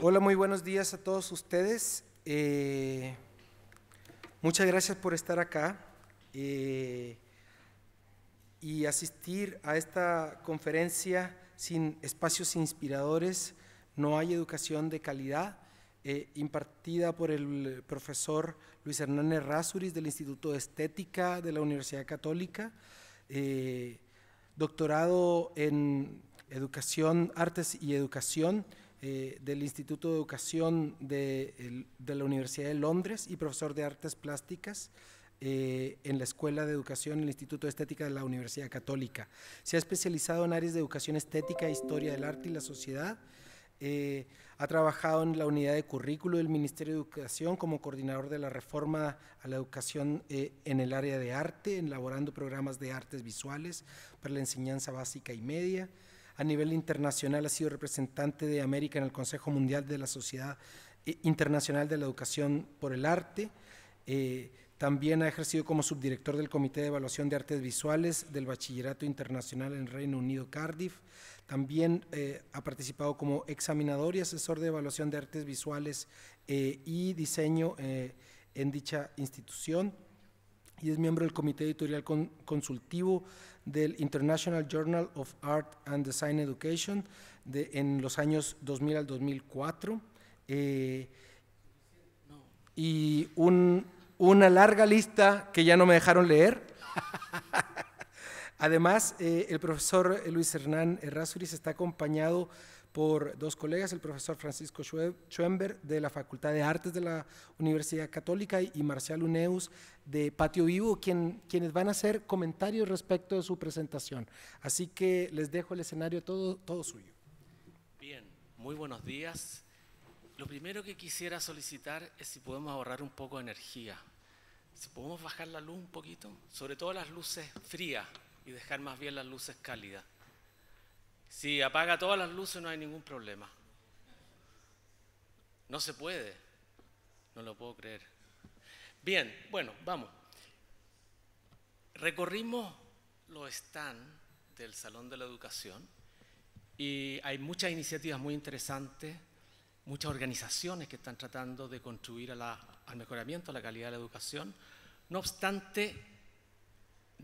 Hola, muy buenos días a todos ustedes. Muchas gracias por estar acá y asistir a esta conferencia Sin espacios inspiradores, no hay educación de calidad, impartida por el profesor Luis Hernán Errázuriz del Instituto de Estética de la Universidad Católica, doctorado en Educación, Artes y Educación del Instituto de Educación de la Universidad de Londres y profesor de Artes Plásticas en la Escuela de Educación en el Instituto de Estética de la Universidad Católica. Se ha especializado en áreas de educación estética, historia del arte y la sociedad. Ha trabajado en la unidad de currículo del Ministerio de Educación como coordinador de la reforma a la educación en el área de arte, elaborando programas de artes visuales para la enseñanza básica y media. A nivel internacional ha sido representante de América en el Consejo Mundial de la Sociedad Internacional de la Educación por el Arte. También ha ejercido como subdirector del Comité de Evaluación de Artes Visuales del Bachillerato Internacional en Reino Unido, Cardiff. También ha participado como examinador y asesor de evaluación de artes visuales y diseño en dicha institución. Y es miembro del Comité Editorial Consultivo del International Journal of Art and Design Education en los años 2000 al 2004. Y una larga lista que ya no me dejaron leer. Además, el profesor Luis Hernán Errázuriz está acompañado por dos colegas, el profesor Francisco Schoenberg de la Facultad de Artes de la Universidad Católica y Marcial Uneus de Patio Vivo, quienes van a hacer comentarios respecto de su presentación. Así que les dejo el escenario todo suyo. Bien, muy buenos días. Lo primero que quisiera solicitar es si podemos ahorrar un poco de energía. Si podemos bajar la luz un poquito, sobre todo las luces frías y dejar más bien las luces cálidas. Si apaga todas las luces no hay ningún problema. No se puede, no lo puedo creer. Bien, bueno, vamos. Recorrimos los stands del Salón de la Educación y hay muchas iniciativas muy interesantes, muchas organizaciones que están tratando de contribuir al mejoramiento de la calidad de la educación. No obstante,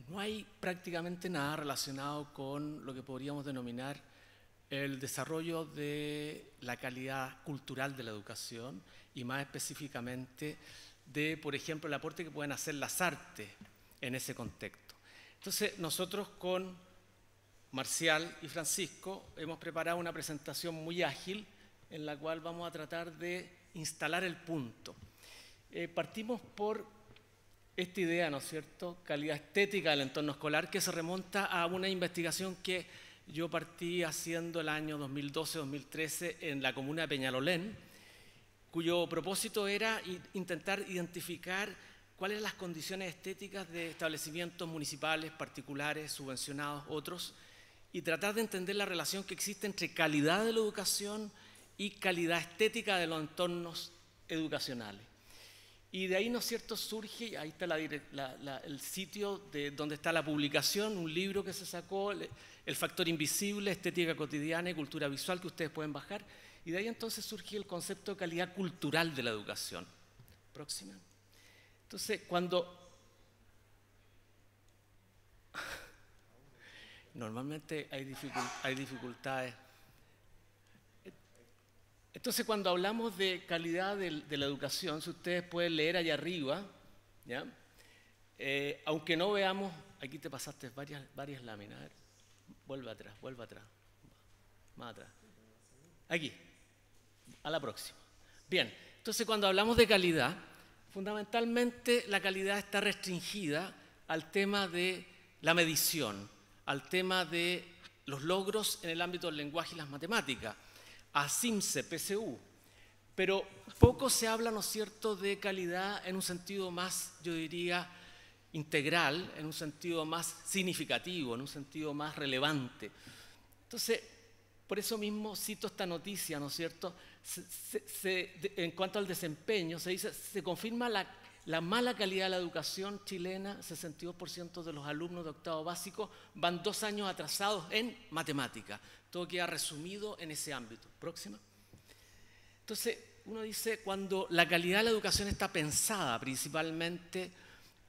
no hay prácticamente nada relacionado con lo que podríamos denominar el desarrollo de la calidad cultural de la educación y más específicamente de, por ejemplo, el aporte que pueden hacer las artes en ese contexto. Entonces, nosotros con Marcial y Francisco hemos preparado una presentación muy ágil en la cual vamos a tratar de instalar el punto. Partimos por esta idea, ¿no es cierto?, calidad estética del entorno escolar, que se remonta a una investigación que yo partí haciendo el año 2012-2013 en la comuna de Peñalolén, cuyo propósito era intentar identificar cuáles eran las condiciones estéticas de establecimientos municipales, particulares, subvencionados, otros, y tratar de entender la relación que existe entre calidad de la educación y calidad estética de los entornos educacionales. Y de ahí, ¿no es cierto?, surge, ahí está el sitio donde está la publicación, un libro que se sacó, El factor invisible, estética cotidiana y cultura visual, que ustedes pueden bajar. Y de ahí entonces surge el concepto de calidad cultural de la educación. Próxima. Entonces, normalmente hay dificultades. Entonces, cuando hablamos de calidad de la educación, si ustedes pueden leer allá arriba, ¿ya? Aunque no veamos, aquí te pasaste varias láminas, a ver, vuelve atrás, más atrás, aquí, a la próxima. Bien, entonces cuando hablamos de calidad, fundamentalmente la calidad está restringida al tema de la medición, al tema de los logros en el ámbito del lenguaje y las matemáticas, a CIMSE, PSU, pero poco se habla, ¿no es cierto?, de calidad en un sentido más, yo diría, integral, en un sentido más significativo, en un sentido más relevante. Entonces, por eso mismo cito esta noticia, ¿no es cierto?, en cuanto al desempeño, se dice, se confirma la mala calidad de la educación chilena, 62% de los alumnos de octavo básico van 2 años atrasados en matemática. Todo queda resumido en ese ámbito. Próxima. Entonces, uno dice, cuando la calidad de la educación está pensada principalmente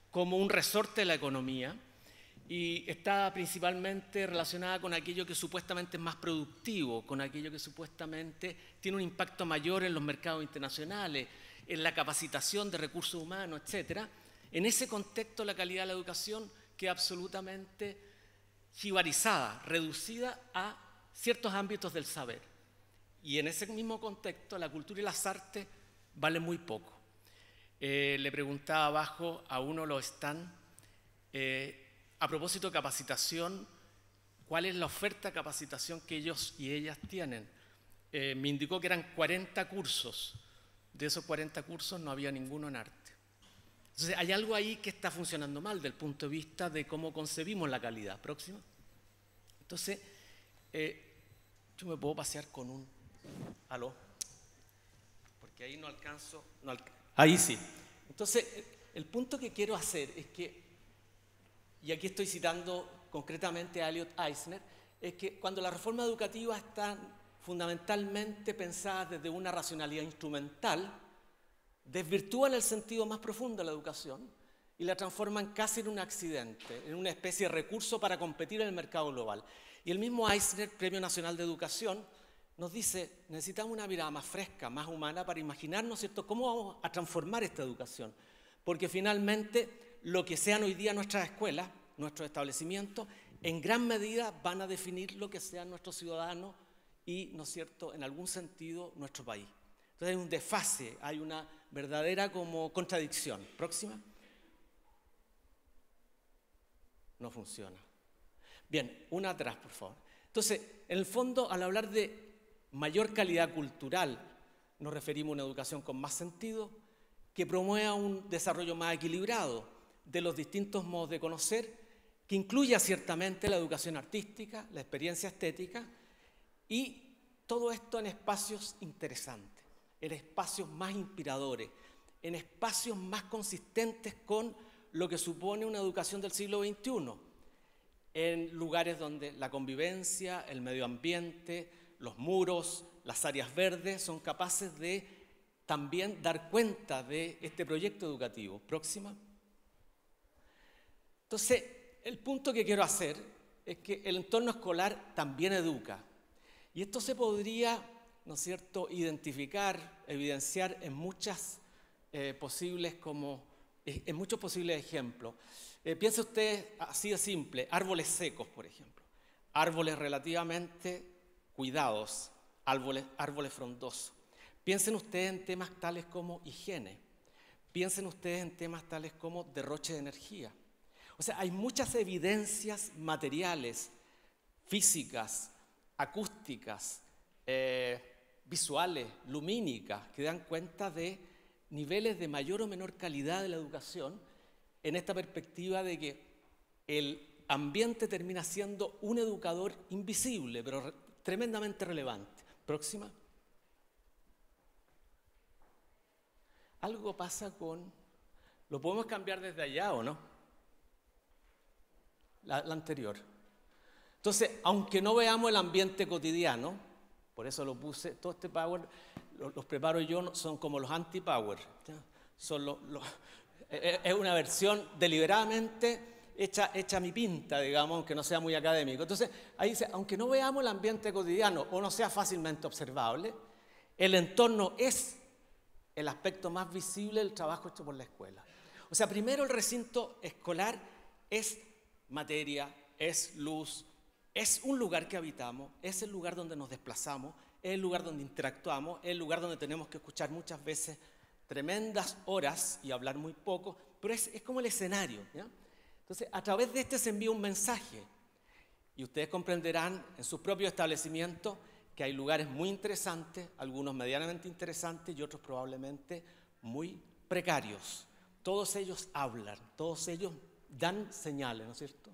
como un resorte de la economía y está principalmente relacionada con aquello que supuestamente es más productivo, con aquello que supuestamente tiene un impacto mayor en los mercados internacionales, en la capacitación de recursos humanos, etc. En ese contexto, la calidad de la educación queda absolutamente jibarizada, reducida a ciertos ámbitos del saber. Y en ese mismo contexto, la cultura y las artes valen muy poco. Le preguntaba abajo a uno de los stands, a propósito de capacitación, ¿cuál es la oferta de capacitación que ellos y ellas tienen? Me indicó que eran 40 cursos. De esos 40 cursos no había ninguno en arte. Entonces, hay algo ahí que está funcionando mal desde el punto de vista de cómo concebimos la calidad. Próxima. Entonces, yo me puedo pasear con un... ¿Aló? Porque ahí no alcanzo... Ahí sí. Entonces, el punto que quiero hacer es que, y aquí estoy citando concretamente a Elliot Eisner, es que cuando las reformas educativas están fundamentalmente pensadas desde una racionalidad instrumental, desvirtúan el sentido más profundo de la educación y la transforman casi en un accidente, en una especie de recurso para competir en el mercado global. Y el mismo Eisner, Premio Nacional de Educación, nos dice, necesitamos una mirada más fresca, más humana, para imaginarnos, ¿cierto?, cómo vamos a transformar esta educación. Porque finalmente, lo que sean hoy día nuestras escuelas, nuestros establecimientos, en gran medida van a definir lo que sean nuestros ciudadanos y, ¿no es cierto?, en algún sentido, nuestro país. Entonces hay un desfase, hay una verdadera como contradicción. Próxima. No funciona. Bien, una atrás, por favor. Entonces, en el fondo, al hablar de mayor calidad cultural, nos referimos a una educación con más sentido, que promueva un desarrollo más equilibrado de los distintos modos de conocer, que incluya ciertamente la educación artística, la experiencia estética, y todo esto en espacios interesantes, en espacios más inspiradores, en espacios más consistentes con lo que supone una educación del siglo XXI, en lugares donde la convivencia, el medio ambiente, los muros, las áreas verdes son capaces de también dar cuenta de este proyecto educativo. Próxima. Entonces, el punto que quiero hacer es que el entorno escolar también educa. Y esto se podría, ¿no es cierto?, identificar, evidenciar en muchos posibles ejemplos. Piense usted así de simple, árboles secos, por ejemplo. Árboles relativamente cuidados, árboles frondosos. Piensen ustedes en temas tales como higiene. Piensen ustedes en temas tales como derroche de energía. O sea, hay muchas evidencias materiales, físicas, acústicas, visuales, lumínicas, que dan cuenta de niveles de mayor o menor calidad de la educación en esta perspectiva de que el ambiente termina siendo un educador invisible, pero tremendamente relevante. Próxima. Algo pasa con... ¿Lo podemos cambiar desde allá o no? La anterior. Entonces, aunque no veamos el ambiente cotidiano, por eso lo puse, todo este power, los preparo yo, son como los anti-power. Es una versión deliberadamente hecha a mi pinta, digamos, aunque no sea muy académico. Entonces, ahí dice, aunque no veamos el ambiente cotidiano o no sea fácilmente observable, el entorno es el aspecto más visible del trabajo hecho por la escuela. O sea, primero el recinto escolar es materia, es luz, es un lugar que habitamos, es el lugar donde nos desplazamos, es el lugar donde interactuamos, es el lugar donde tenemos que escuchar muchas veces tremendas horas y hablar muy poco, pero es como el escenario, ¿ya? Entonces, a través de este se envía un mensaje y ustedes comprenderán en sus propios establecimientos que hay lugares muy interesantes, algunos medianamente interesantes y otros probablemente muy precarios. Todos ellos hablan, todos ellos dan señales, ¿no es cierto?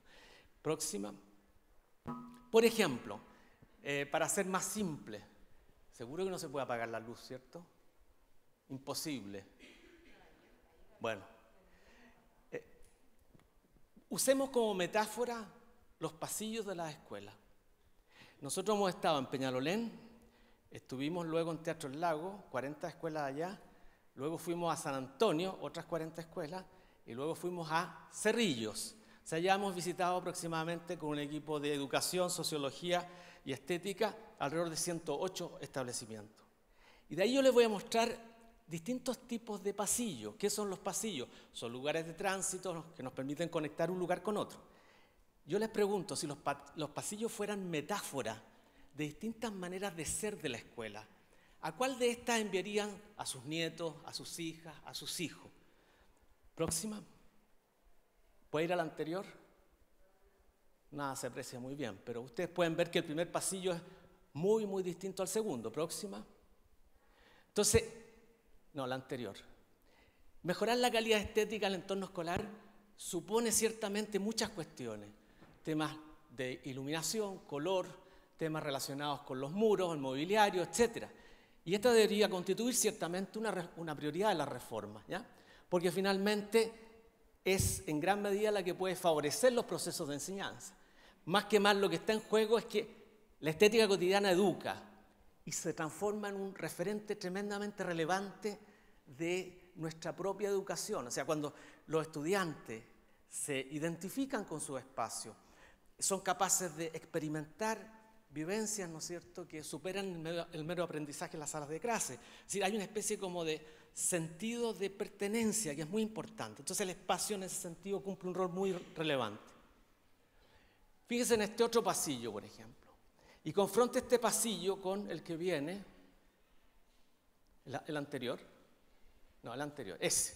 Próxima. Por ejemplo, para ser más simple, seguro que no se puede apagar la luz, ¿cierto? Imposible. Bueno. Usemos como metáfora los pasillos de las escuelas. Nosotros hemos estado en Peñalolén, Estuvimos luego en Teatro El Lago, 40 escuelas allá. Luego fuimos a San Antonio, otras 40 escuelas. Y luego fuimos a Cerrillos. O sea, ya hemos visitado aproximadamente con un equipo de educación, sociología y estética alrededor de 108 establecimientos. Y de ahí yo les voy a mostrar distintos tipos de pasillos. ¿Qué son los pasillos? Son lugares de tránsito que nos permiten conectar un lugar con otro. Yo les pregunto, si los pasillos fueran metáforas de distintas maneras de ser de la escuela, ¿a cuál de estas enviarían a sus nietos, a sus hijas, a sus hijos? Próxima. ¿Puede ir a la anterior? Nada se aprecia muy bien, pero ustedes pueden ver que el primer pasillo es muy, muy distinto al segundo. Próxima. Entonces, no, la anterior. Mejorar la calidad estética del entorno escolar supone ciertamente muchas cuestiones. Temas de iluminación, color, temas relacionados con los muros, el mobiliario, etc. Y esta debería constituir ciertamente una prioridad de la reforma, ¿ya? Porque finalmente es en gran medida la que puede favorecer los procesos de enseñanza. Más que más lo que está en juego es que la estética cotidiana educa y se transforma en un referente tremendamente relevante de nuestra propia educación. O sea, cuando los estudiantes se identifican con su espacio, son capaces de experimentar vivencias, ¿no es cierto?, que superan el mero aprendizaje en las salas de clase. Es decir, hay una especie como de sentido de pertenencia que es muy importante. Entonces el espacio en ese sentido cumple un rol muy relevante. Fíjense en este otro pasillo, por ejemplo, y confronte este pasillo con el que viene, el anterior, no, el anterior, ese.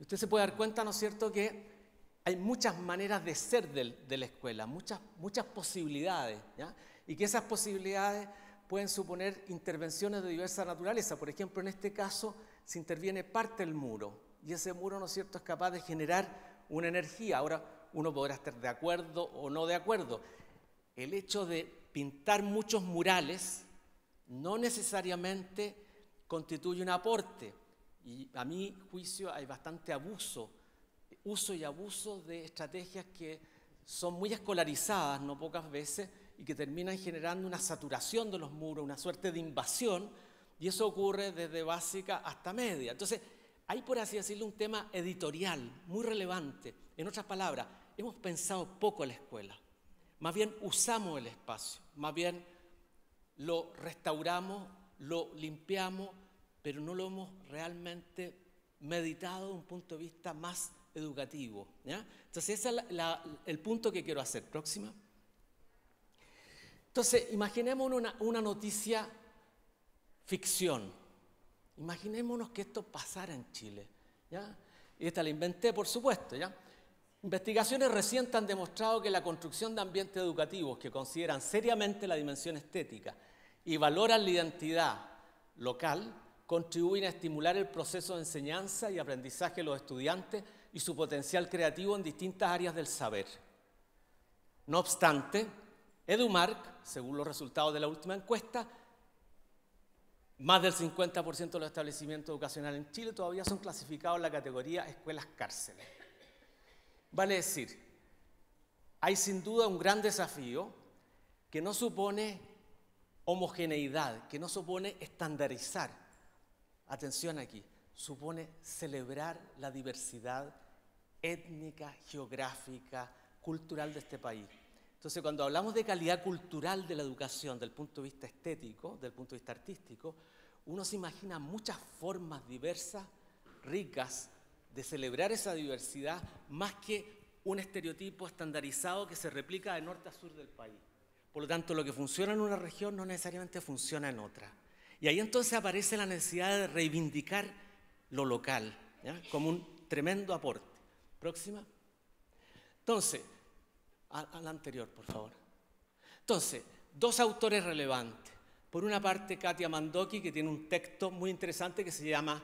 Usted se puede dar cuenta, ¿no es cierto?, que hay muchas maneras de ser de la escuela, muchas posibilidades, ¿ya? Y que esas posibilidades pueden suponer intervenciones de diversa naturaleza. Por ejemplo, en este caso se interviene parte del muro, y ese muro, ¿no es cierto?, es capaz de generar una energía. Ahora, uno podrá estar de acuerdo o no de acuerdo. El hecho de pintar muchos murales no necesariamente constituye un aporte, y a mi juicio hay bastante uso y abuso de estrategias que son muy escolarizadas, no pocas veces, y que terminan generando una saturación de los muros, una suerte de invasión, y eso ocurre desde básica hasta media. Entonces, hay, por así decirlo, un tema editorial muy relevante. En otras palabras, hemos pensado poco en la escuela, más bien usamos el espacio, más bien lo restauramos, lo limpiamos, pero no lo hemos realmente meditado desde un punto de vista más educativo, ¿ya? Entonces ese es el punto que quiero hacer. Próxima. Entonces, imaginémonos una noticia ficción. Imaginémonos que esto pasara en Chile, ¿ya? Y esta la inventé, por supuesto, ¿ya? Investigaciones recientes han demostrado que la construcción de ambientes educativos que consideran seriamente la dimensión estética y valoran la identidad local contribuyen a estimular el proceso de enseñanza y aprendizaje de los estudiantes y su potencial creativo en distintas áreas del saber. No obstante, EduMark, según los resultados de la última encuesta, más del 50% de los establecimientos educacionales en Chile todavía son clasificados en la categoría escuelas cárceles. Vale decir, hay sin duda un gran desafío que no supone homogeneidad, que no supone estandarizar. Atención aquí, supone celebrar la diversidad étnica, geográfica, cultural de este país. Entonces, cuando hablamos de calidad cultural de la educación, del punto de vista estético, del punto de vista artístico, uno se imagina muchas formas diversas, ricas, de celebrar esa diversidad, más que un estereotipo estandarizado que se replica de norte a sur del país. Por lo tanto, lo que funciona en una región no necesariamente funciona en otra. Y ahí entonces aparece la necesidad de reivindicar lo local, ¿ya?, como un tremendo aporte. Próxima. Entonces, a la anterior, por favor. Entonces, dos autores relevantes. Por una parte, Katia Mandoki, que tiene un texto muy interesante que se llama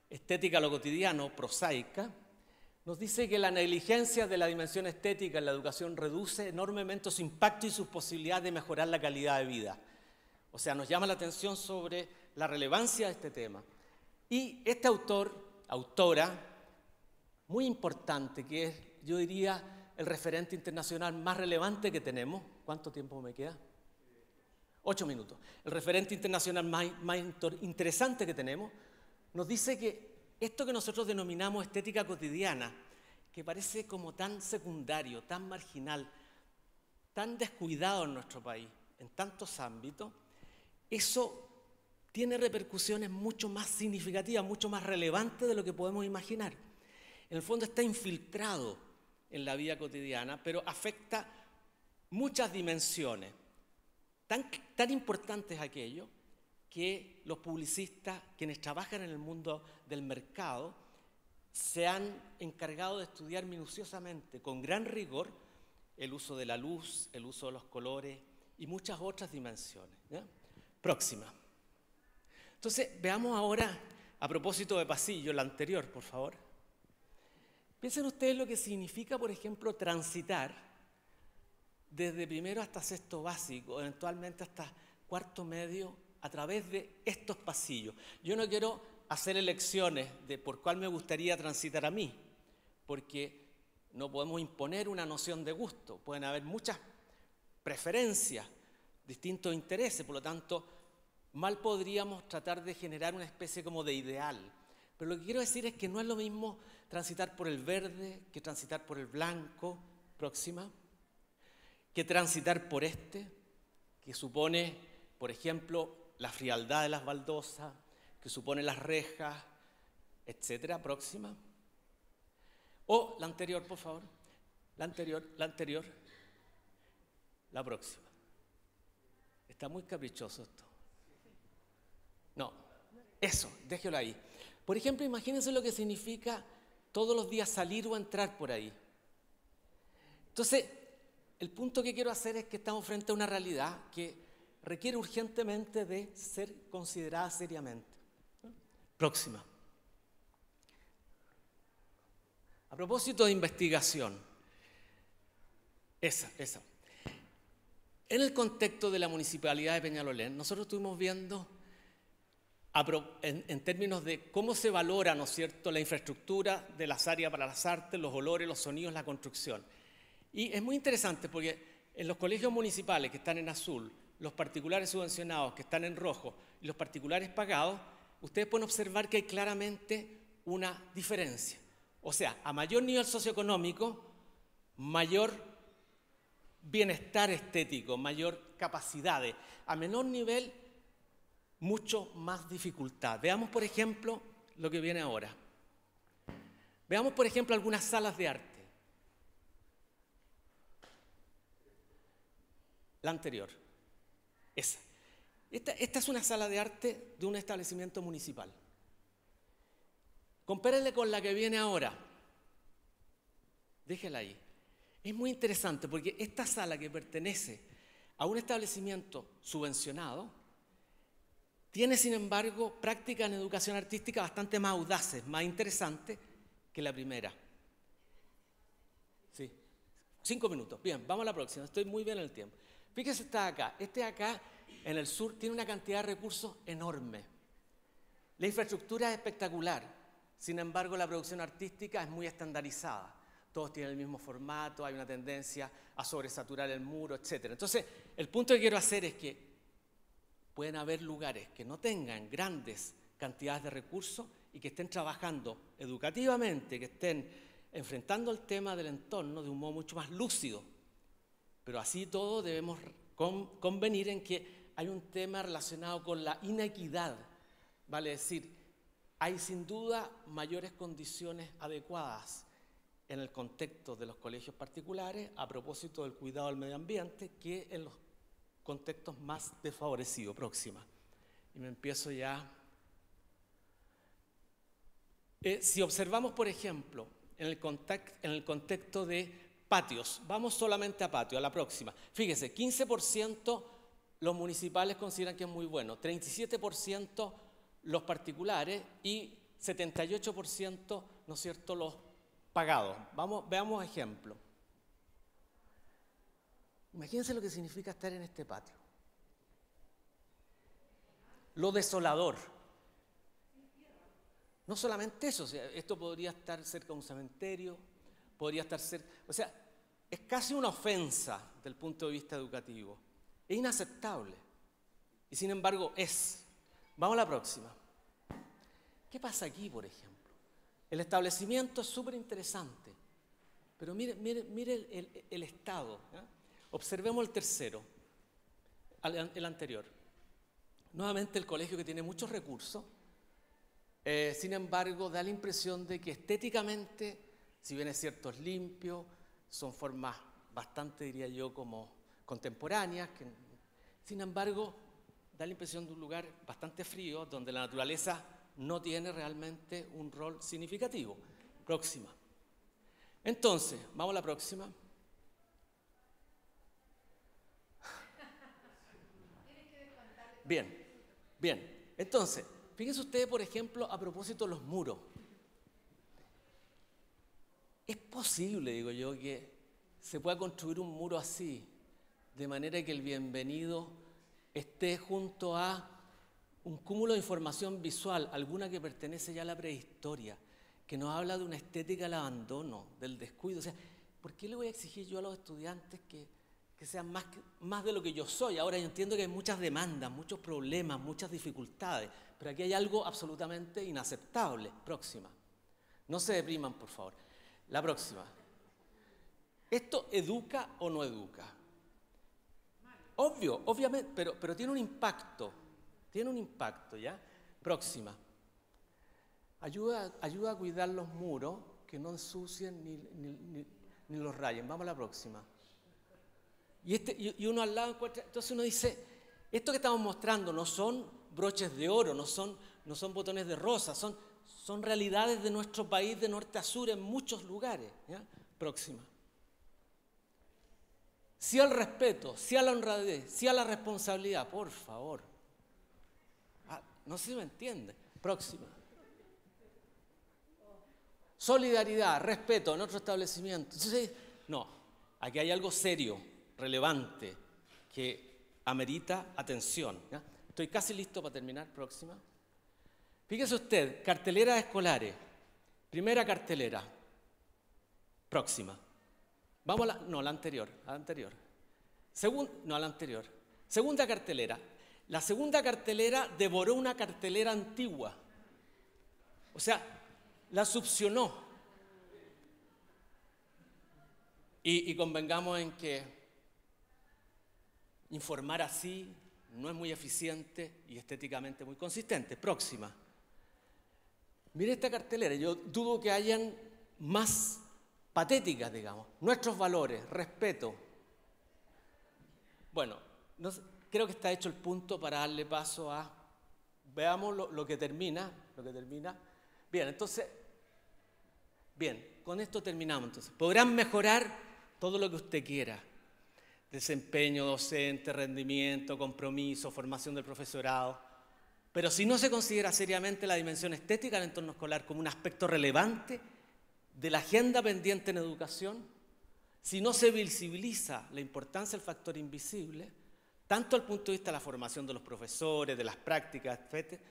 Estética a lo cotidiano, prosaica, nos dice que la negligencia de la dimensión estética en la educación reduce enormemente su impacto y sus posibilidades de mejorar la calidad de vida. O sea, nos llama la atención sobre la relevancia de este tema. Y este autora, muy importante, que es, yo diría, el referente internacional más relevante que tenemos. ¿Cuánto tiempo me queda? 8 minutos. El referente internacional más interesante que tenemos nos dice que esto que nosotros denominamos estética cotidiana, que parece como tan secundario, tan marginal, tan descuidado en nuestro país, en tantos ámbitos, eso tiene repercusiones mucho más significativas, mucho más relevantes de lo que podemos imaginar. En el fondo está infiltrado en la vida cotidiana, pero afecta muchas dimensiones. Tan importante es aquello que los publicistas, quienes trabajan en el mundo del mercado, se han encargado de estudiar minuciosamente, con gran rigor, el uso de la luz, el uso de los colores y muchas otras dimensiones, ¿ya? Próxima. Entonces, veamos ahora, a propósito de pasillo, la anterior, por favor. Piensen ustedes lo que significa, por ejemplo, transitar desde primero hasta sexto básico, eventualmente hasta cuarto medio, a través de estos pasillos. Yo no quiero hacer elecciones de por cuál me gustaría transitar a mí, porque no podemos imponer una noción de gusto. Pueden haber muchas preferencias, distintos intereses, por lo tanto, mal podríamos tratar de generar una especie como de ideal. Pero lo que quiero decir es que no es lo mismo transitar por el verde que transitar por el blanco, próxima, que transitar por este, que supone, por ejemplo, la frialdad de las baldosas, que supone las rejas, etcétera, próxima. O la anterior, por favor. La anterior. La próxima. Está muy caprichoso esto. No, eso, déjelo ahí. Por ejemplo, imagínense lo que significa todos los días salir o entrar por ahí. Entonces, el punto que quiero hacer es que estamos frente a una realidad que requiere urgentemente de ser considerada seriamente. Próxima. A propósito de investigación, esa. En el contexto de la Municipalidad de Peñalolén, nosotros estuvimos viendo en términos de cómo se valora, ¿no es cierto?, la infraestructura de las áreas para las artes, los olores, los sonidos, la construcción. Y es muy interesante porque en los colegios municipales que están en azul, los particulares subvencionados que están en rojo y los particulares pagados, ustedes pueden observar que hay claramente una diferencia. O sea, a mayor nivel socioeconómico, mayor bienestar estético, mayor capacidades. A menor nivel, mucho más dificultad. Veamos, por ejemplo, lo que viene ahora. Veamos, por ejemplo, algunas salas de arte. La anterior. Esa. Esta es una sala de arte de un establecimiento municipal. Compárenle con la que viene ahora. Déjela ahí. Es muy interesante porque esta sala que pertenece a un establecimiento subvencionado tiene, sin embargo, prácticas en educación artística bastante más audaces, más interesantes que la primera. Sí. 5 minutos. Bien, vamos a la próxima. Estoy muy bien en el tiempo. Fíjese, está acá. Este de acá, en el sur, tiene una cantidad de recursos enorme. La infraestructura es espectacular. Sin embargo, la producción artística es muy estandarizada. Todos tienen el mismo formato, hay una tendencia a sobresaturar el muro, etc. Entonces, el punto que quiero hacer es que pueden haber lugares que no tengan grandes cantidades de recursos y que estén trabajando educativamente, que estén enfrentando el tema del entorno de un modo mucho más lúcido. Pero así todo debemos convenir en que hay un tema relacionado con la inequidad. Vale decir, hay sin duda mayores condiciones adecuadas en el contexto de los colegios particulares a propósito del cuidado del medio ambiente que en los contextos más desfavorecidos. Próxima. Y me empiezo ya. Si observamos, por ejemplo, en el contexto de patios, vamos solamente a patio, a la próxima. Fíjese, 15% los municipales consideran que es muy bueno, 37% los particulares y 78%, ¿no es cierto?, los pagados. Veamos ejemplo. Imagínense lo que significa estar en este patio. Lo desolador. No solamente eso, o sea, esto podría estar cerca de un cementerio, podría estar cerca, o sea, es casi una ofensa desde el punto de vista educativo. Es inaceptable. Y sin embargo es. Vamos a la próxima. ¿Qué pasa aquí, por ejemplo? El establecimiento es súper interesante, pero mire el estado. ¿Ya? Observemos el tercero, el anterior. Nuevamente el colegio que tiene muchos recursos, sin embargo da la impresión de que estéticamente, si bien es cierto es limpio, son formas bastante, diría yo, como contemporáneas, que, sin embargo da la impresión de un lugar bastante frío, donde la naturaleza no tiene realmente un rol significativo. Próxima. Entonces, vamos a la próxima. Bien. Entonces, fíjense ustedes, por ejemplo, a propósito de los muros. Es posible, digo yo, que se pueda construir un muro así, de manera que el bienvenido esté junto a un cúmulo de información visual, alguna que pertenece ya a la prehistoria, que nos habla de una estética del abandono, del descuido. O sea, ¿por qué le voy a exigir yo a los estudiantes que sean más de lo que yo soy? Ahora yo entiendo que hay muchas demandas, muchos problemas, muchas dificultades, pero aquí hay algo absolutamente inaceptable. Próxima. No se depriman, por favor. La próxima. ¿Esto educa o no educa? Obvio, obviamente, pero tiene un impacto. Tiene un impacto, ¿ya? Próxima. Ayuda a cuidar los muros, que no ensucien ni los rayen. Vamos a la próxima. Y uno al lado encuentra, entonces uno dice, esto que estamos mostrando no son broches de oro, no son botones de rosa, son realidades de nuestro país de norte a sur en muchos lugares. ¿Ya? Próxima. Sí al respeto, sí a la honradez, sí a la responsabilidad, por favor. No sé si me entiende. Próxima. Solidaridad, respeto en otro establecimiento. Entonces, no, aquí hay algo serio, relevante, que amerita atención. ¿Ya? Estoy casi listo para terminar. Próxima. Fíjese usted, carteleras escolares. Primera cartelera. Próxima. Vamos a la anterior. A la anterior. A la anterior. Segunda cartelera. La segunda cartelera devoró una cartelera antigua. O sea, la succionó. Y convengamos en que informar así no es muy eficiente y estéticamente muy consistente. Próxima. Mire esta cartelera. Yo dudo que hayan más patéticas, digamos. Nuestros valores, respeto. Bueno, creo que está hecho el punto para darle paso a... Veamos lo que termina. Bien, entonces... Bien, con esto terminamos. Entonces, podrán mejorar todo lo que usted quiera. Desempeño docente, rendimiento, compromiso, formación del profesorado. Pero si no se considera seriamente la dimensión estética del entorno escolar como un aspecto relevante de la agenda pendiente en educación, si no se visibiliza la importancia del factor invisible, tanto al punto de vista de la formación de los profesores, de las prácticas,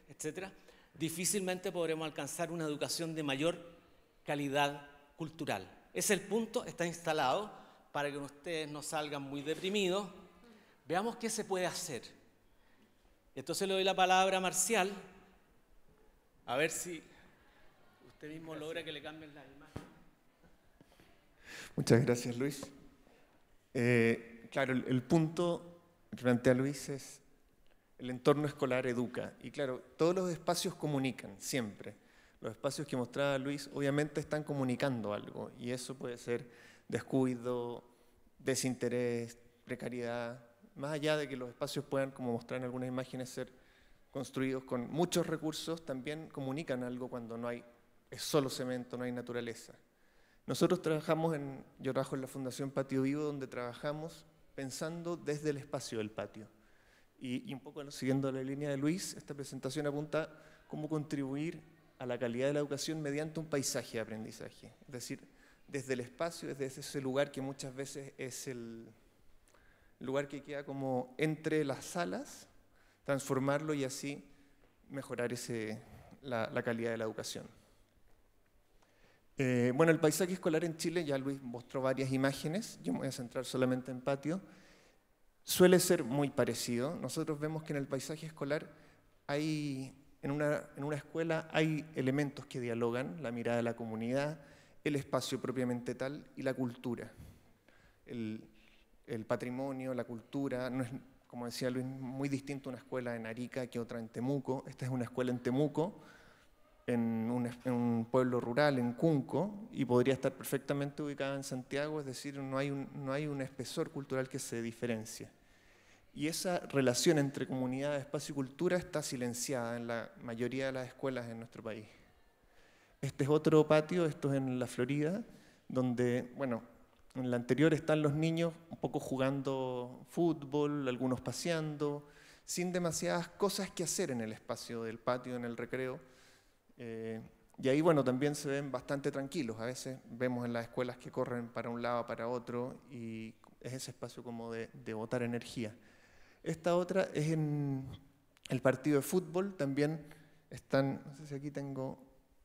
etcétera, difícilmente podremos alcanzar una educación de mayor calidad cultural. Ese es el punto, está instalado para que ustedes no salgan muy deprimidos. Veamos qué se puede hacer. Entonces le doy la palabra a Marcial, a ver si usted mismo logra que le cambien la imagen. Muchas gracias, Luis. Claro, el punto que plantea Luis es el entorno escolar educa. Y claro, todos los espacios comunican, siempre. Los espacios que mostraba Luis obviamente están comunicando algo, y eso puede ser descuido, desinterés, precariedad, más allá de que los espacios puedan, como mostrar en algunas imágenes, ser construidos con muchos recursos, también comunican algo cuando es solo cemento, no hay naturaleza. Nosotros yo trabajo en la Fundación Patio Vivo, donde trabajamos pensando desde el espacio del patio. Y un poco siguiendo la línea de Luis, esta presentación apunta a cómo contribuir a la calidad de la educación mediante un paisaje de aprendizaje. Es decir, desde el espacio, desde ese lugar que muchas veces es el lugar que queda como entre las salas, transformarlo y así mejorar la calidad de la educación. Bueno, el paisaje escolar en Chile, ya Luis mostró varias imágenes, yo me voy a centrar solamente en patio. suele ser muy parecido. Nosotros vemos que en el paisaje escolar en una escuela hay elementos que dialogan, la mirada de la comunidad, el espacio propiamente tal y la cultura. El patrimonio, la cultura, no es, como decía Luis, muy distinto una escuela en Arica que otra en Temuco. Esta es una escuela en Temuco, en un pueblo rural, en Cunco, y podría estar perfectamente ubicada en Santiago, es decir, no hay un espesor cultural que se diferencie. Y esa relación entre comunidad, espacio y cultura está silenciada en la mayoría de las escuelas en nuestro país. Este es otro patio, esto es en la Florida, donde, bueno, en el anterior están los niños un poco jugando fútbol, algunos paseando, sin demasiadas cosas que hacer en el espacio del patio, en el recreo. Y ahí, bueno, también se ven bastante tranquilos. A veces vemos en las escuelas que corren para un lado, para otro, y es ese espacio como de botar energía. Esta otra es en el partido de fútbol, también están, no sé si aquí tengo,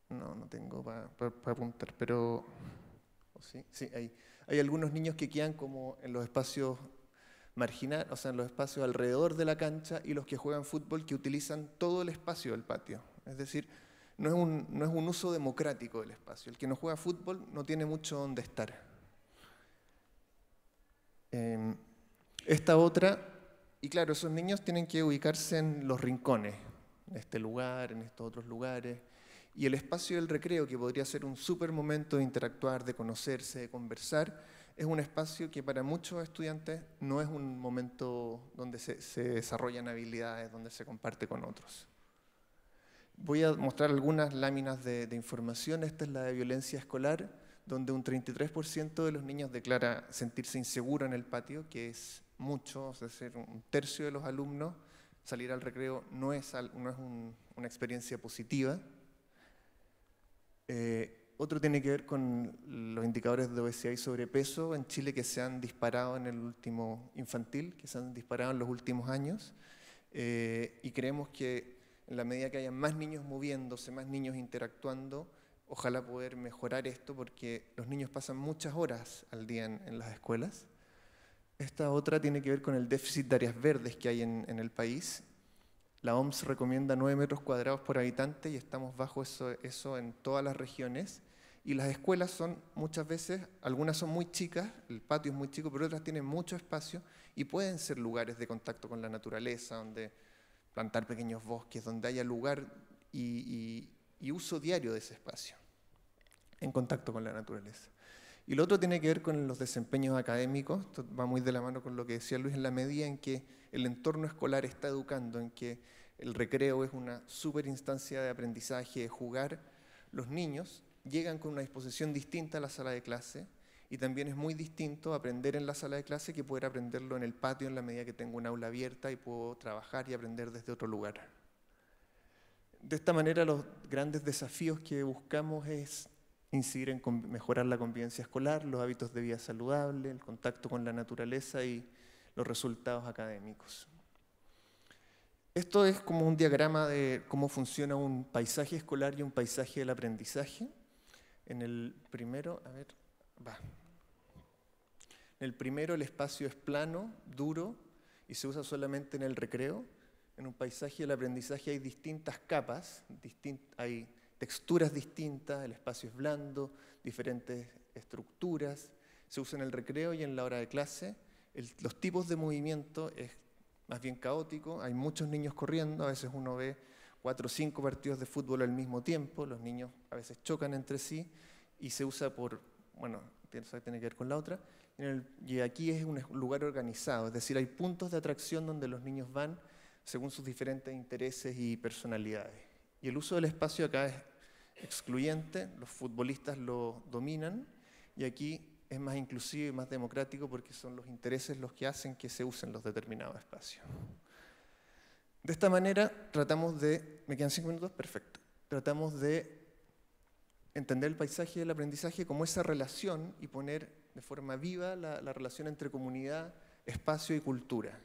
no tengo para apuntar, pero sí, hay algunos niños que quedan como en los espacios marginales, o sea, en los espacios alrededor de la cancha, y los que juegan fútbol que utilizan todo el espacio del patio. Es decir, no es un uso democrático del espacio. El que no juega fútbol no tiene mucho donde estar. Esta otra, y claro, esos niños tienen que ubicarse en los rincones, en este lugar, en estos otros lugares, y el espacio del recreo, que podría ser un súper momento de interactuar, de conocerse, de conversar, es un espacio que para muchos estudiantes no es un momento donde se desarrollan habilidades, donde se comparte con otros. Voy a mostrar algunas láminas de información. Esta es la de violencia escolar, donde un 33% de los niños declara sentirse inseguro en el patio, que es mucho, es decir, un tercio de los alumnos. Salir al recreo no es una experiencia positiva. Otro tiene que ver con los indicadores de obesidad y sobrepeso en Chile que se han disparado en el último infantil, que se han disparado en los últimos años, y creemos que en la medida que haya más niños moviéndose, más niños interactuando, ojalá poder mejorar esto, porque los niños pasan muchas horas al día en las escuelas. Esta otra tiene que ver con el déficit de áreas verdes que hay en el país. La OMS recomienda 9 metros cuadrados por habitante y estamos bajo eso en todas las regiones. Y las escuelas son muchas veces, algunas son muy chicas, el patio es muy chico, pero otras tienen mucho espacio y pueden ser lugares de contacto con la naturaleza, donde plantar pequeños bosques, donde haya lugar y uso diario de ese espacio, en contacto con la naturaleza. Y lo otro tiene que ver con los desempeños académicos. Esto va muy de la mano con lo que decía Luis, en la medida en que el entorno escolar está educando, en que el recreo es una súper instancia de aprendizaje, de jugar, los niños llegan con una disposición distinta a la sala de clase, y también es muy distinto aprender en la sala de clase que poder aprenderlo en el patio en la medida que tengo un aula abierta y puedo trabajar y aprender desde otro lugar. De esta manera, los grandes desafíos que buscamos es incidir en mejorar la convivencia escolar, los hábitos de vida saludable, el contacto con la naturaleza y los resultados académicos. Esto es como un diagrama de cómo funciona un paisaje escolar y un paisaje del aprendizaje. En el primero, En el primero el espacio es plano, duro y se usa solamente en el recreo. En un paisaje del aprendizaje hay distintas capas, hay texturas distintas, el espacio es blando, diferentes estructuras, se usa en el recreo y en la hora de clase. Los tipos de movimiento es más bien caótico, hay muchos niños corriendo, a veces uno ve 4 o 5 partidos de fútbol al mismo tiempo, los niños a veces chocan entre sí y se usa tiene que ver con la otra, y aquí es un lugar organizado, es decir, hay puntos de atracción donde los niños van según sus diferentes intereses y personalidades. Y el uso del espacio acá es excluyente, los futbolistas lo dominan, y aquí es más inclusivo y más democrático porque son los intereses los que hacen que se usen los determinados espacios. De esta manera tratamos de, me quedan 5 minutos, perfecto, tratamos de entender el paisaje y el aprendizaje como esa relación y poner de forma viva la relación entre comunidad, espacio y cultura.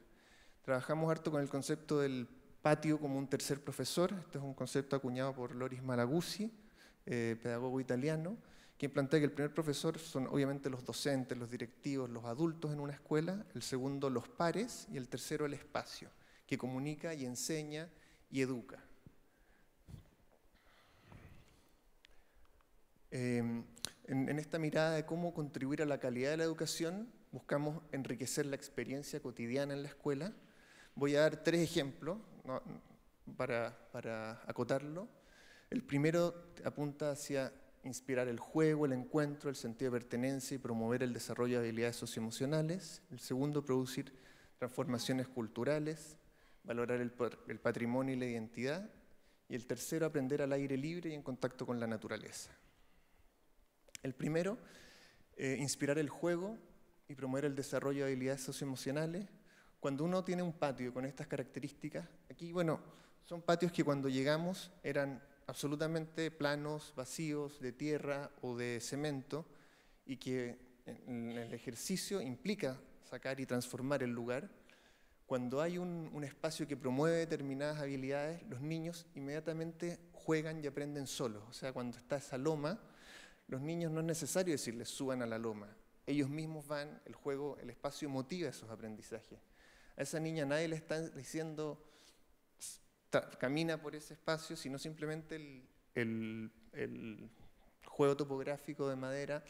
Trabajamos harto con el concepto del patio como un tercer profesor. Este es un concepto acuñado por Loris Malaguzzi, pedagogo italiano, que Quien plantea que el primer profesor son obviamente los docentes, los directivos, los adultos en una escuela, el segundo los pares y el tercero el espacio, que comunica y enseña y educa. En esta mirada de cómo contribuir a la calidad de la educación, buscamos enriquecer la experiencia cotidiana en la escuela. Voy a dar 3 ejemplos para acotarlo. El primero apunta hacia inspirar el juego, el encuentro, el sentido de pertenencia y promover el desarrollo de habilidades socioemocionales. El segundo, producir transformaciones culturales, valorar el patrimonio y la identidad. Y el tercero, aprender al aire libre y en contacto con la naturaleza. El primero, inspirar el juego y promover el desarrollo de habilidades socioemocionales. Cuando uno tiene un patio con estas características, aquí, bueno, son patios que cuando llegamos eran absolutamente planos, vacíos, de tierra o de cemento, y que en el ejercicio implica sacar y transformar el lugar. Cuando hay un espacio que promueve determinadas habilidades, los niños inmediatamente juegan y aprenden solos. O sea, cuando está esa loma, los niños no es necesario decirles suban a la loma. Ellos mismos van, el juego, el espacio motiva esos aprendizajes. A esa niña nadie le está diciendo camina por ese espacio, sino simplemente el juego topográfico de madera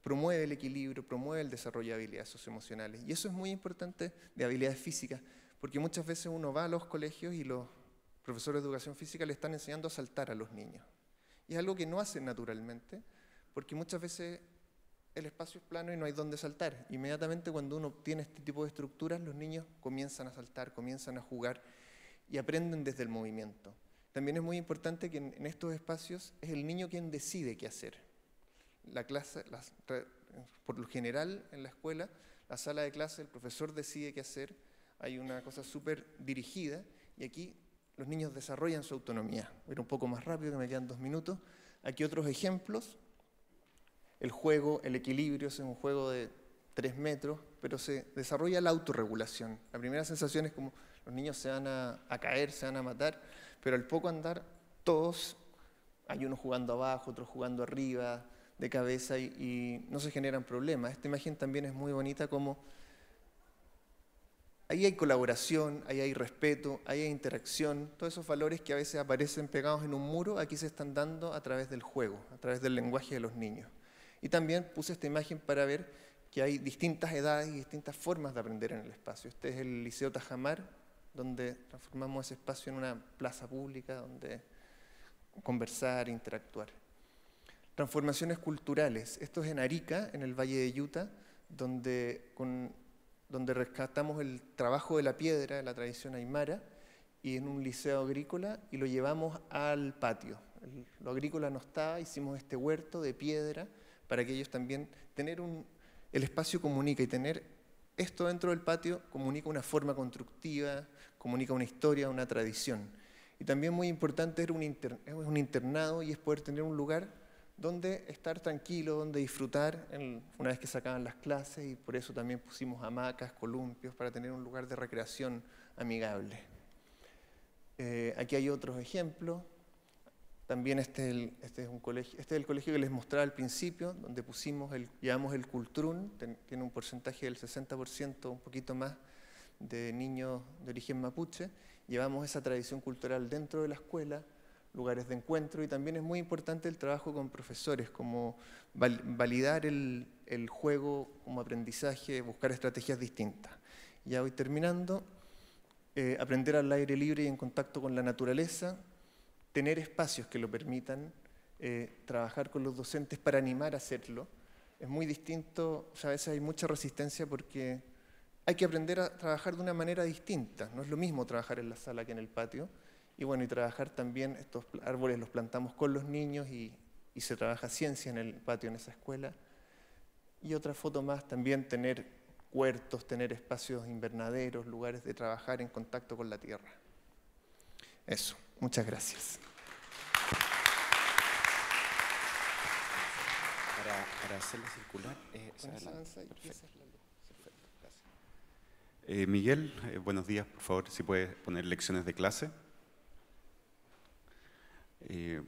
promueve el equilibrio, promueve el desarrollo de habilidades socioemocionales. Y eso es muy importante de habilidades físicas, porque muchas veces uno va a los colegios y los profesores de educación física le están enseñando a saltar a los niños. Y es algo que no hacen naturalmente, porque muchas veces el espacio es plano y no hay dónde saltar. Inmediatamente cuando uno tiene este tipo de estructuras, los niños comienzan a saltar, comienzan a jugar y aprenden desde el movimiento. También es muy importante que en estos espacios es el niño quien decide qué hacer. La clase, por lo general en la escuela, la sala de clase, el profesor decide qué hacer, hay una cosa súper dirigida y aquí los niños desarrollan su autonomía. Voy a ir un poco más rápido, que me quedan 2 minutos. Aquí otros ejemplos. El juego, el equilibrio, es un juego de 3 metros, pero se desarrolla la autorregulación. La primera sensación es como los niños se van a caer, se van a matar, pero al poco andar todos, hay unos jugando abajo, otros jugando arriba, de cabeza, y no se generan problemas. Esta imagen también es muy bonita, como ahí hay colaboración, ahí hay respeto, ahí hay interacción, todos esos valores que a veces aparecen pegados en un muro, aquí se están dando a través del juego, a través del lenguaje de los niños. Y también puse esta imagen para ver que hay distintas edades y distintas formas de aprender en el espacio. Este es el Liceo Tajamar, donde transformamos ese espacio en una plaza pública, donde conversar, interactuar. Transformaciones culturales. Esto es en Arica, en el Valle de Utah, donde rescatamos el trabajo de la piedra, de la tradición aymara, y en un liceo agrícola, y lo llevamos al patio. Lo agrícola no estaba, hicimos este huerto de piedra, para que ellos también el espacio comunica, y tener esto dentro del patio comunica una forma constructiva, comunica una historia, una tradición. Y también muy importante es un internado, y es poder tener un lugar donde estar tranquilo, donde disfrutar una vez que se acaban las clases, y por eso también pusimos hamacas, columpios, para tener un lugar de recreación amigable. Aquí hay otros ejemplos. También este es el colegio que les mostraba al principio, donde llevamos el Cultrún, tiene un porcentaje del 60%, un poquito más, de niños de origen mapuche. Llevamos esa tradición cultural dentro de la escuela, lugares de encuentro, y también es muy importante el trabajo con profesores, como validar el juego como aprendizaje, buscar estrategias distintas. Ya voy terminando. Aprender al aire libre y en contacto con la naturaleza, tener espacios que lo permitan, trabajar con los docentes para animar a hacerlo. Es muy distinto, o sea, a veces hay mucha resistencia porque hay que aprender a trabajar de una manera distinta. No es lo mismo trabajar en la sala que en el patio. Y bueno, y trabajar también, estos árboles los plantamos con los niños y se trabaja ciencia en el patio, en esa escuela. Y otra foto más, también tener huertos, tener espacios invernaderos, lugares de trabajar en contacto con la tierra. Eso, muchas gracias. Para hacerla circular, Perfecto. Miguel, buenos días, por favor, si puedes poner lecciones de clase.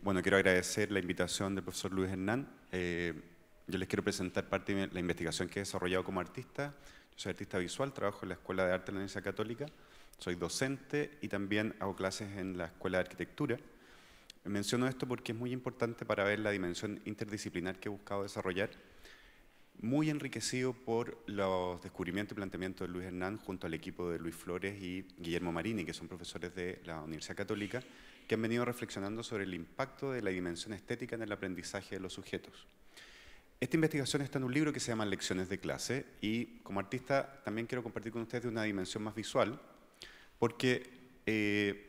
Bueno, quiero agradecer la invitación del profesor Luis Hernán. Yo les quiero presentar parte de la investigación que he desarrollado como artista. Yo soy artista visual, trabajo en la Escuela de Arte de la Universidad Católica, soy docente y también hago clases en la Escuela de Arquitectura. Menciono esto porque es muy importante para ver la dimensión interdisciplinar que he buscado desarrollar, muy enriquecido por los descubrimientos y planteamientos de Luis Hernán junto al equipo de Luis Flores y Guillermo Marini, que son profesores de la Universidad Católica, que han venido reflexionando sobre el impacto de la dimensión estética en el aprendizaje de los sujetos. Esta investigación está en un libro que se llama Lecciones de clase y como artista también quiero compartir con ustedes de una dimensión más visual, porque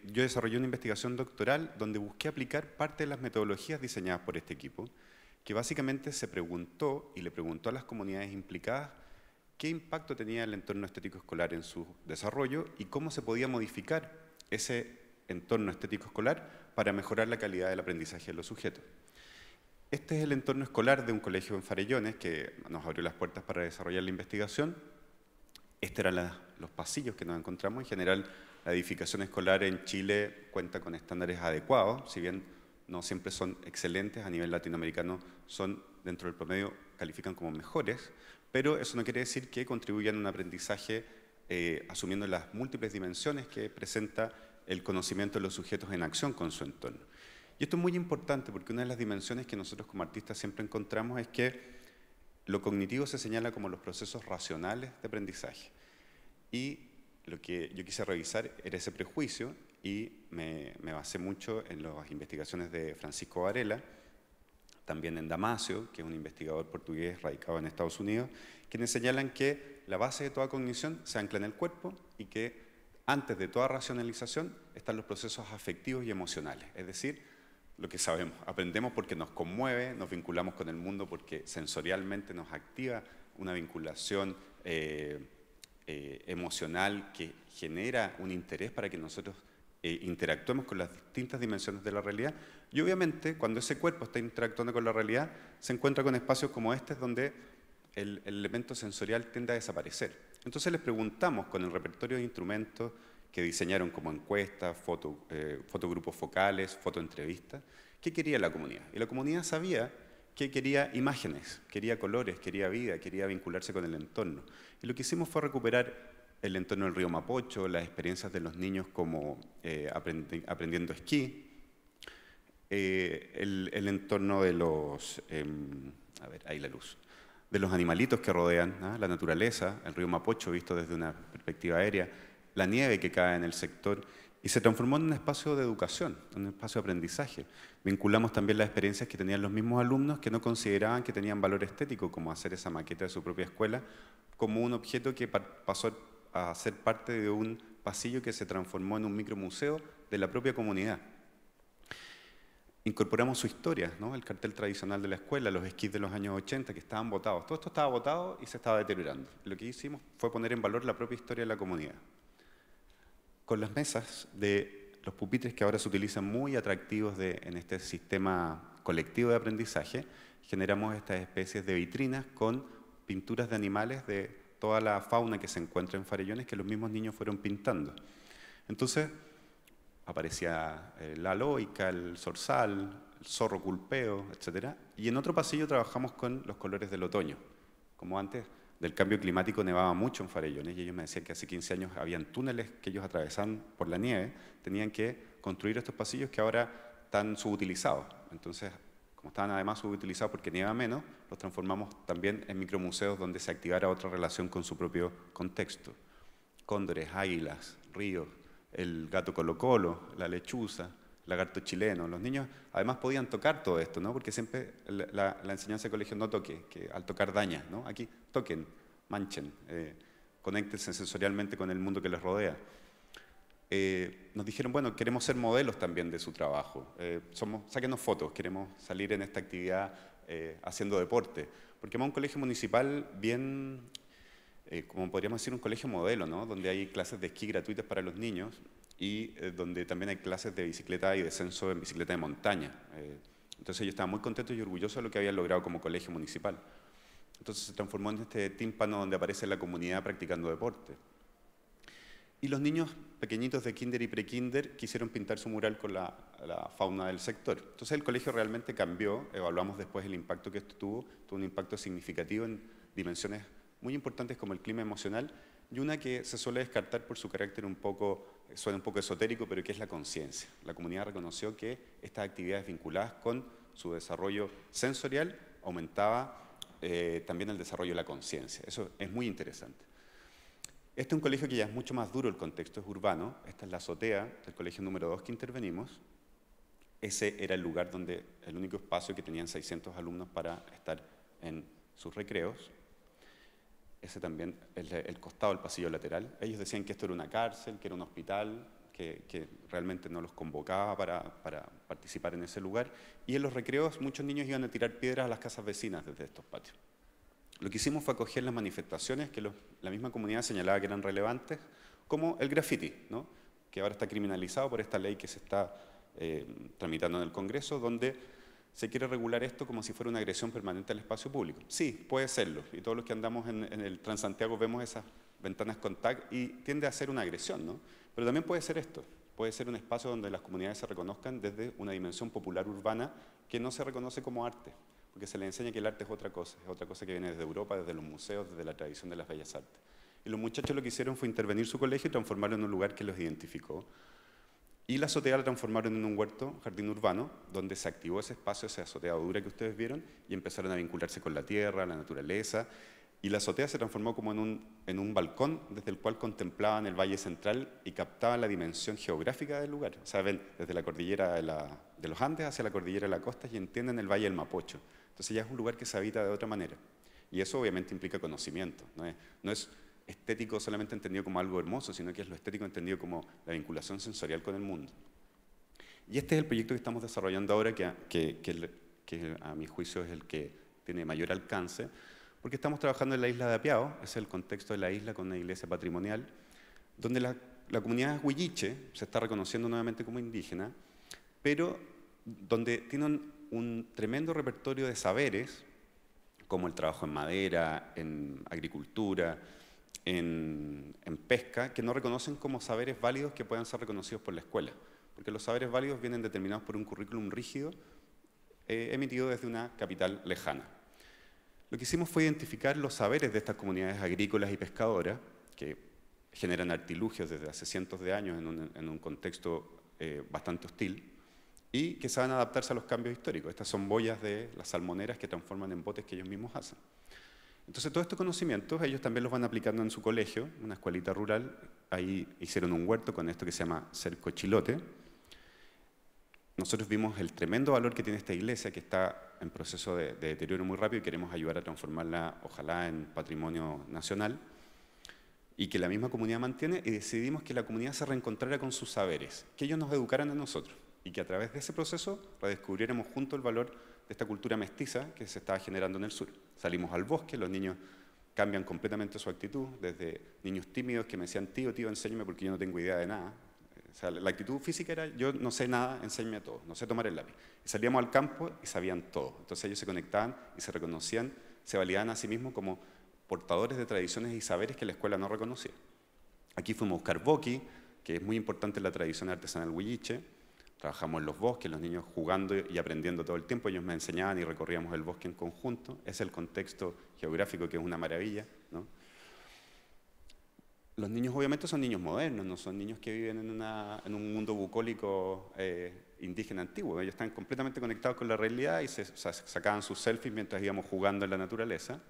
yo desarrollé una investigación doctoral donde busqué aplicar parte de las metodologías diseñadas por este equipo, que básicamente se preguntó y le preguntó a las comunidades implicadas qué impacto tenía el entorno estético escolar en su desarrollo y cómo se podía modificar ese entorno estético escolar para mejorar la calidad del aprendizaje de los sujetos. Este es el entorno escolar de un colegio en Farellones que nos abrió las puertas para desarrollar la investigación. Estos eran los pasillos que nos encontramos. En general, la edificación escolar en Chile cuenta con estándares adecuados, si bien no siempre son excelentes, a nivel latinoamericano son, dentro del promedio, califican como mejores, pero eso no quiere decir que contribuyan a un aprendizaje asumiendo las múltiples dimensiones que presenta el conocimiento de los sujetos en acción con su entorno. Y esto es muy importante porque una de las dimensiones que nosotros como artistas siempre encontramos es que lo cognitivo se señala como los procesos racionales de aprendizaje. Y lo que yo quise revisar era ese prejuicio y me basé mucho en las investigaciones de Francisco Varela, también en Damasio, que es un investigador portugués radicado en Estados Unidos, quienes señalan que la base de toda cognición se ancla en el cuerpo y que antes de toda racionalización están los procesos afectivos y emocionales, es decir, lo que sabemos, aprendemos porque nos conmueve, nos vinculamos con el mundo porque sensorialmente nos activa una vinculación emocional que genera un interés para que nosotros interactuemos con las distintas dimensiones de la realidad. Y obviamente, cuando ese cuerpo está interactuando con la realidad, se encuentra con espacios como este donde el elemento sensorial tiende a desaparecer. Entonces les preguntamos con el repertorio de instrumentos que diseñaron como encuestas, fotogrupos focales, fotoentrevistas, ¿qué quería la comunidad? Y la comunidad sabía que quería imágenes, quería colores, quería vida, quería vincularse con el entorno. Y lo que hicimos fue recuperar el entorno del río Mapocho, las experiencias de los niños como aprendiendo esquí, el entorno de los, a ver, ahí la luz, de los animalitos que rodean, ¿no? La naturaleza, el río Mapocho visto desde una perspectiva aérea, la nieve que cae en el sector, y se transformó en un espacio de educación, un espacio de aprendizaje. Vinculamos también las experiencias que tenían los mismos alumnos que no consideraban que tenían valor estético, como hacer esa maqueta de su propia escuela, como un objeto que pasó a ser parte de un pasillo que se transformó en un micromuseo de la propia comunidad. Incorporamos su historia, ¿no? El cartel tradicional de la escuela, los esquís de los años 80 que estaban botados. Todo esto estaba botado y se estaba deteriorando. Lo que hicimos fue poner en valor la propia historia de la comunidad. Con las mesas de los pupitres que ahora se utilizan muy atractivos en este sistema colectivo de aprendizaje, generamos estas especies de vitrinas con pinturas de animales de toda la fauna que se encuentra en Farellones que los mismos niños fueron pintando. Entonces aparecía la loica, el zorzal, el zorro culpeo, etc. Y en otro pasillo trabajamos con los colores del otoño. Como antes del cambio climático nevaba mucho en Farellones y ellos me decían que hace 15 años habían túneles que ellos atravesaban por la nieve, tenían que construir estos pasillos que ahora están subutilizados. Entonces, como estaban además subutilizados porque nieva menos, los transformamos también en micromuseos donde se activara otra relación con su propio contexto. Cóndores, águilas, ríos, el gato colo-colo, la lechuza, lagarto chileno. Los niños además podían tocar todo esto, ¿no? Porque siempre la enseñanza de colegio no toque, que al tocar daña, ¿no? Aquí toquen, manchen, conéctense sensorialmente con el mundo que les rodea. Nos dijeron, bueno, queremos ser modelos también de su trabajo. Sáquenos fotos, queremos salir en esta actividad haciendo deporte. Porque es un colegio municipal bien, como podríamos decir, un colegio modelo, ¿no? Donde hay clases de esquí gratuitas para los niños y donde también hay clases de bicicleta y descenso en bicicleta de montaña. Entonces ellos estaban muy contentos y orgullosos de lo que habían logrado como colegio municipal. Entonces se transformó en este tímpano donde aparece la comunidad practicando deporte. y los niños pequeñitos de kinder y pre-kinder quisieron pintar su mural con la fauna del sector. Entonces el colegio realmente cambió, evaluamos después el impacto que esto tuvo un impacto significativo en dimensiones muy importantes como el clima emocional y una que se suele descartar por su carácter suena un poco esotérico, pero que es la conciencia. La comunidad reconoció que estas actividades vinculadas con su desarrollo sensorial aumentaba también el desarrollo de la conciencia. Eso es muy interesante. Este es un colegio que ya es mucho más duro, el contexto es urbano. Esta es la azotea del colegio número 2 que intervenimos. Ese era el lugar donde, el único espacio que tenían 600 alumnos para estar en sus recreos. Ese también es el costado del pasillo lateral. Ellos decían que esto era una cárcel, que era un hospital, que realmente no los convocaba para participar en ese lugar. Y en los recreos muchos niños iban a tirar piedras a las casas vecinas desde estos patios. Lo que hicimos fue acoger las manifestaciones que la misma comunidad señalaba que eran relevantes, como el graffiti, ¿no? Que ahora está criminalizado por esta ley que se está tramitando en el Congreso, donde se quiere regular esto como si fuera una agresión permanente al espacio público. Sí, puede serlo, y todos los que andamos en el Transantiago vemos esas ventanas con tag y tiende a ser una agresión, ¿no? Pero también puede ser esto, puede ser un espacio donde las comunidades se reconozcan desde una dimensión popular urbana que no se reconoce como arte, porque se les enseña que el arte es otra cosa que viene desde Europa, desde los museos, desde la tradición de las bellas artes. Y los muchachos lo que hicieron fue intervenir su colegio y transformarlo en un lugar que los identificó. Y la azotea la transformaron en un huerto, jardín urbano, donde se activó ese espacio, esa azotea dura que ustedes vieron, y empezaron a vincularse con la tierra, la naturaleza. Y la azotea se transformó como en un balcón desde el cual contemplaban el Valle Central y captaban la dimensión geográfica del lugar. O sea, ven desde la cordillera de los Andes hacia la cordillera de la costa y entienden el Valle del Mapocho. Entonces ya es un lugar que se habita de otra manera. Y eso obviamente implica conocimiento. No es estético solamente entendido como algo hermoso, sino que es lo estético entendido como la vinculación sensorial con el mundo. Y este es el proyecto que estamos desarrollando ahora, que a mi juicio es el que tiene mayor alcance, porque estamos trabajando en la isla de Apiao, es el contexto de la isla con una iglesia patrimonial, donde la comunidad huilliche se está reconociendo nuevamente como indígena, pero donde tienen un tremendo repertorio de saberes, como el trabajo en madera, en agricultura, en pesca, que no reconocen como saberes válidos que puedan ser reconocidos por la escuela, porque los saberes válidos vienen determinados por un currículum rígido emitido desde una capital lejana. Lo que hicimos fue identificar los saberes de estas comunidades agrícolas y pescadoras, que generan artilugios desde hace cientos de años en un contexto bastante hostil, y que saben adaptarse a los cambios históricos. Estas son boyas de las salmoneras que transforman en botes que ellos mismos hacen. Entonces, todos estos conocimientos ellos también los van aplicando en su colegio, una escuelita rural. Ahí hicieron un huerto con esto que se llama Cerco Chilote. Nosotros vimos el tremendo valor que tiene esta iglesia, que está en proceso de deterioro muy rápido, y queremos ayudar a transformarla, ojalá, en patrimonio nacional, y que la misma comunidad mantiene, y decidimos que la comunidad se reencontrara con sus saberes, que ellos nos educaran a nosotros, y que a través de ese proceso redescubriéramos juntos el valor de esta cultura mestiza que se estaba generando en el sur. Salimos al bosque, los niños cambian completamente su actitud, desde niños tímidos que me decían, tío, enséñame porque yo no tengo idea de nada. O sea, la actitud física era, yo no sé nada, enséñame todo, no sé tomar el lápiz. Y salíamos al campo y sabían todo. Entonces ellos se conectaban y se reconocían, se validaban a sí mismos como portadores de tradiciones y saberes que la escuela no reconocía. Aquí fuimos a buscar boqui, que es muy importante en la tradición artesanal huilliche. Trabajamos en los bosques, los niños jugando y aprendiendo todo el tiempo. Ellos me enseñaban y recorríamos el bosque en conjunto. Es el contexto geográfico que es una maravilla, ¿no? Los niños obviamente son niños modernos, no son niños que viven en un mundo bucólico indígena antiguo. Ellos están completamente conectados con la realidad y se sacaban sus selfies mientras íbamos jugando en la naturaleza.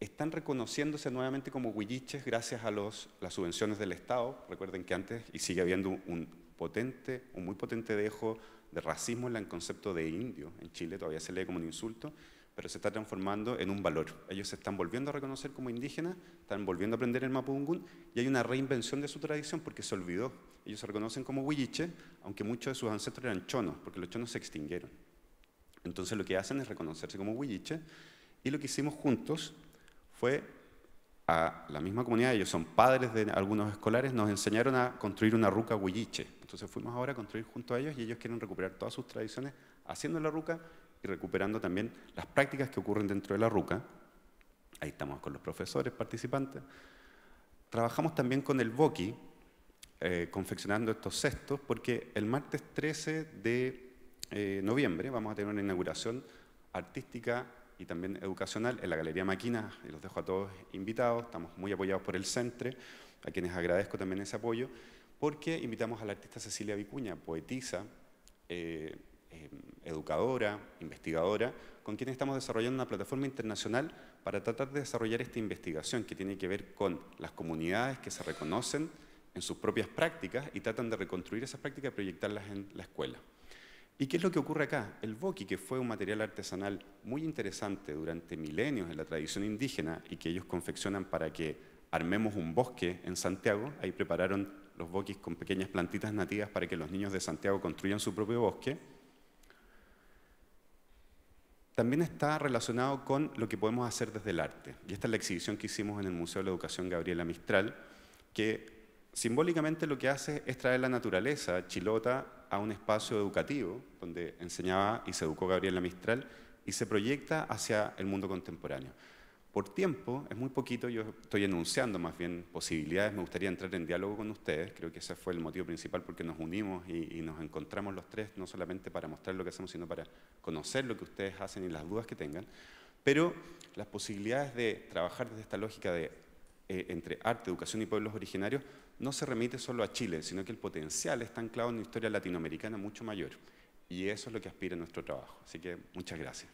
Están reconociéndose nuevamente como huilliches gracias a las subvenciones del Estado. Recuerden que antes, y sigue habiendo un muy potente dejo de racismo en el concepto de indio. En Chile todavía se lee como un insulto, pero se está transformando en un valor. Ellos se están volviendo a reconocer como indígenas, están volviendo a aprender el mapudungún, y hay una reinvención de su tradición porque se olvidó. Ellos se reconocen como huilliche, aunque muchos de sus ancestros eran chonos, porque los chonos se extinguieron. Entonces lo que hacen es reconocerse como huilliche, y lo que hicimos juntos fue a la misma comunidad, ellos son padres de algunos escolares, nos enseñaron a construir una ruca huilliche. Entonces fuimos ahora a construir junto a ellos, y ellos quieren recuperar todas sus tradiciones haciendo la ruca y recuperando también las prácticas que ocurren dentro de la ruca. Ahí estamos con los profesores participantes. trabajamos también con el Boqui, confeccionando estos cestos, porque el martes 13 de noviembre vamos a tener una inauguración artística y también educacional en la Galería Maquinas, y los dejo a todos invitados, estamos muy apoyados por el Centre, a quienes agradezco también ese apoyo, porque invitamos a la artista Cecilia Vicuña, poetisa, educadora, investigadora, con quien estamos desarrollando una plataforma internacional para tratar de desarrollar esta investigación que tiene que ver con las comunidades que se reconocen en sus propias prácticas y tratan de reconstruir esas prácticas y proyectarlas en la escuela. ¿Y qué es lo que ocurre acá? El Boqui, que fue un material artesanal muy interesante durante milenios en la tradición indígena y que ellos confeccionan para que armemos un bosque en Santiago, ahí prepararon los boquis con pequeñas plantitas nativas para que los niños de Santiago construyan su propio bosque. También está relacionado con lo que podemos hacer desde el arte. Y esta es la exhibición que hicimos en el Museo de la Educación Gabriela Mistral, que simbólicamente lo que hace es traer la naturaleza chilota a un espacio educativo, donde enseñaba y se educó Gabriela Mistral, y se proyecta hacia el mundo contemporáneo. Por tiempo, es muy poquito, yo estoy enunciando más bien posibilidades, me gustaría entrar en diálogo con ustedes, creo que ese fue el motivo principal porque nos unimos y nos encontramos los tres, no solamente para mostrar lo que hacemos, sino para conocer lo que ustedes hacen y las dudas que tengan, pero las posibilidades de trabajar desde esta lógica de entre arte, educación y pueblos originarios no se remite solo a Chile, sino que el potencial está anclado en una historia latinoamericana mucho mayor, y eso es lo que aspira nuestro trabajo. Así que muchas gracias.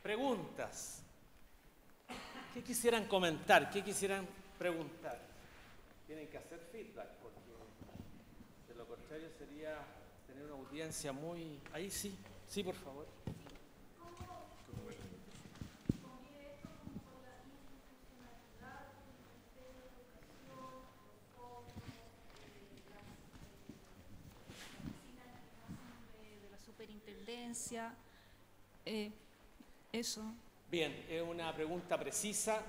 Preguntas. ¿Qué quisieran comentar? ¿Qué quisieran preguntar? Tienen que hacer feedback, porque de lo contrario sería tener una audiencia muy... Ahí sí, sí, por favor. De la superintendencia, eso. Bien, es una pregunta precisa,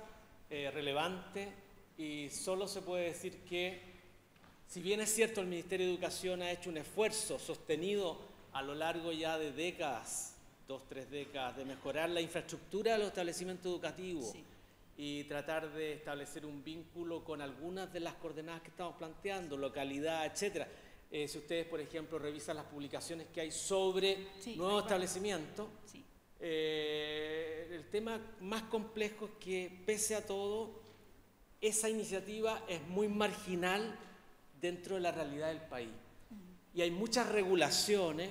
relevante, y solo se puede decir que, si bien es cierto el Ministerio de Educación ha hecho un esfuerzo sostenido a lo largo ya de décadas, 2, 3 décadas, de mejorar la infraestructura de los establecimientos educativos, sí, y tratar de establecer un vínculo con algunas de las coordenadas que estamos planteando, localidad, etcétera. Si ustedes, por ejemplo, revisan las publicaciones que hay sobre nuevos establecimientos, sí, el tema más complejo es que, pese a todo, esa iniciativa es muy marginal dentro de la realidad del país. Y hay muchas regulaciones,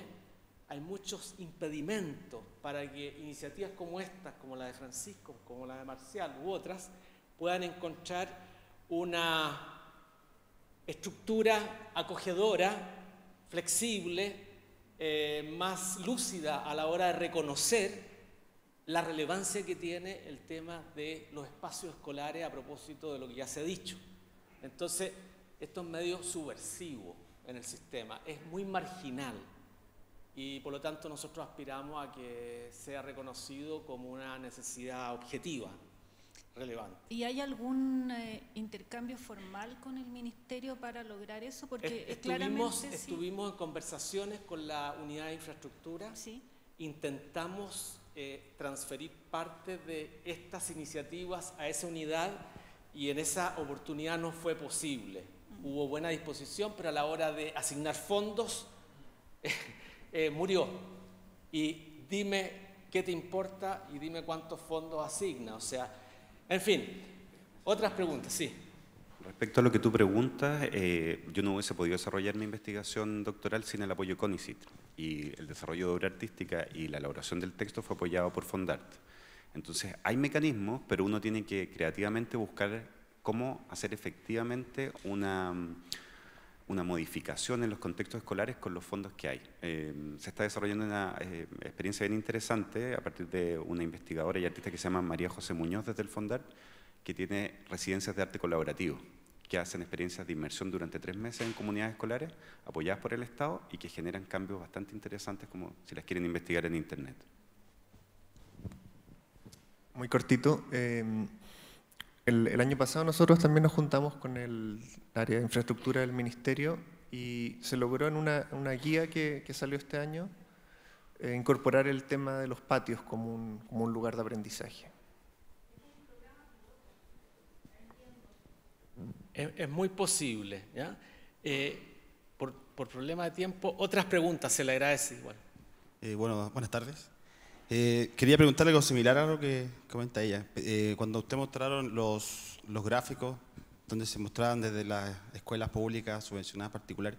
hay muchos impedimentos para que iniciativas como estas, como la de Francisco, como la de Marcial u otras, puedan encontrar una estructura acogedora, flexible, más lúcida a la hora de reconocer la relevancia que tiene el tema de los espacios escolares a propósito de lo que ya se ha dicho. Entonces, esto es medio subversivo en el sistema, es muy marginal y por lo tanto nosotros aspiramos a que sea reconocido como una necesidad objetiva, relevante. ¿Y hay algún intercambio formal con el Ministerio para lograr eso? Porque estuvimos en conversaciones con la unidad de infraestructura, ¿sí? Intentamos transferir parte de estas iniciativas a esa unidad y en esa oportunidad no fue posible. Hubo buena disposición, pero a la hora de asignar fondos murió. Y dime qué te importa y dime cuántos fondos asigna. O sea, en fin, otras preguntas, sí. Respecto a lo que tú preguntas, yo no hubiese podido desarrollar mi investigación doctoral sin el apoyo de CONICYT, y el desarrollo de obra artística y la elaboración del texto fue apoyado por Fondart. Entonces, hay mecanismos, pero uno tiene que creativamente buscar cómo hacer efectivamente una modificación en los contextos escolares con los fondos que hay. Se está desarrollando una experiencia bien interesante a partir de una investigadora y artista que se llama María José Muñoz desde el Fondart, que tiene residencias de arte colaborativo, que hacen experiencias de inmersión durante 3 meses en comunidades escolares, apoyadas por el Estado y que generan cambios bastante interesantes, como si las quieren investigar en Internet. Muy cortito. El año pasado nosotros también nos juntamos con el área de infraestructura del Ministerio y se logró en una guía que salió este año incorporar el tema de los patios como un lugar de aprendizaje. Es muy posible, ¿ya? Por problema de tiempo, otras preguntas, se le agradece igual. Bueno, buenas tardes. Quería preguntarle algo similar a lo que comenta ella. Cuando usted mostraron los gráficos donde se mostraban desde las escuelas públicas subvencionadas particulares,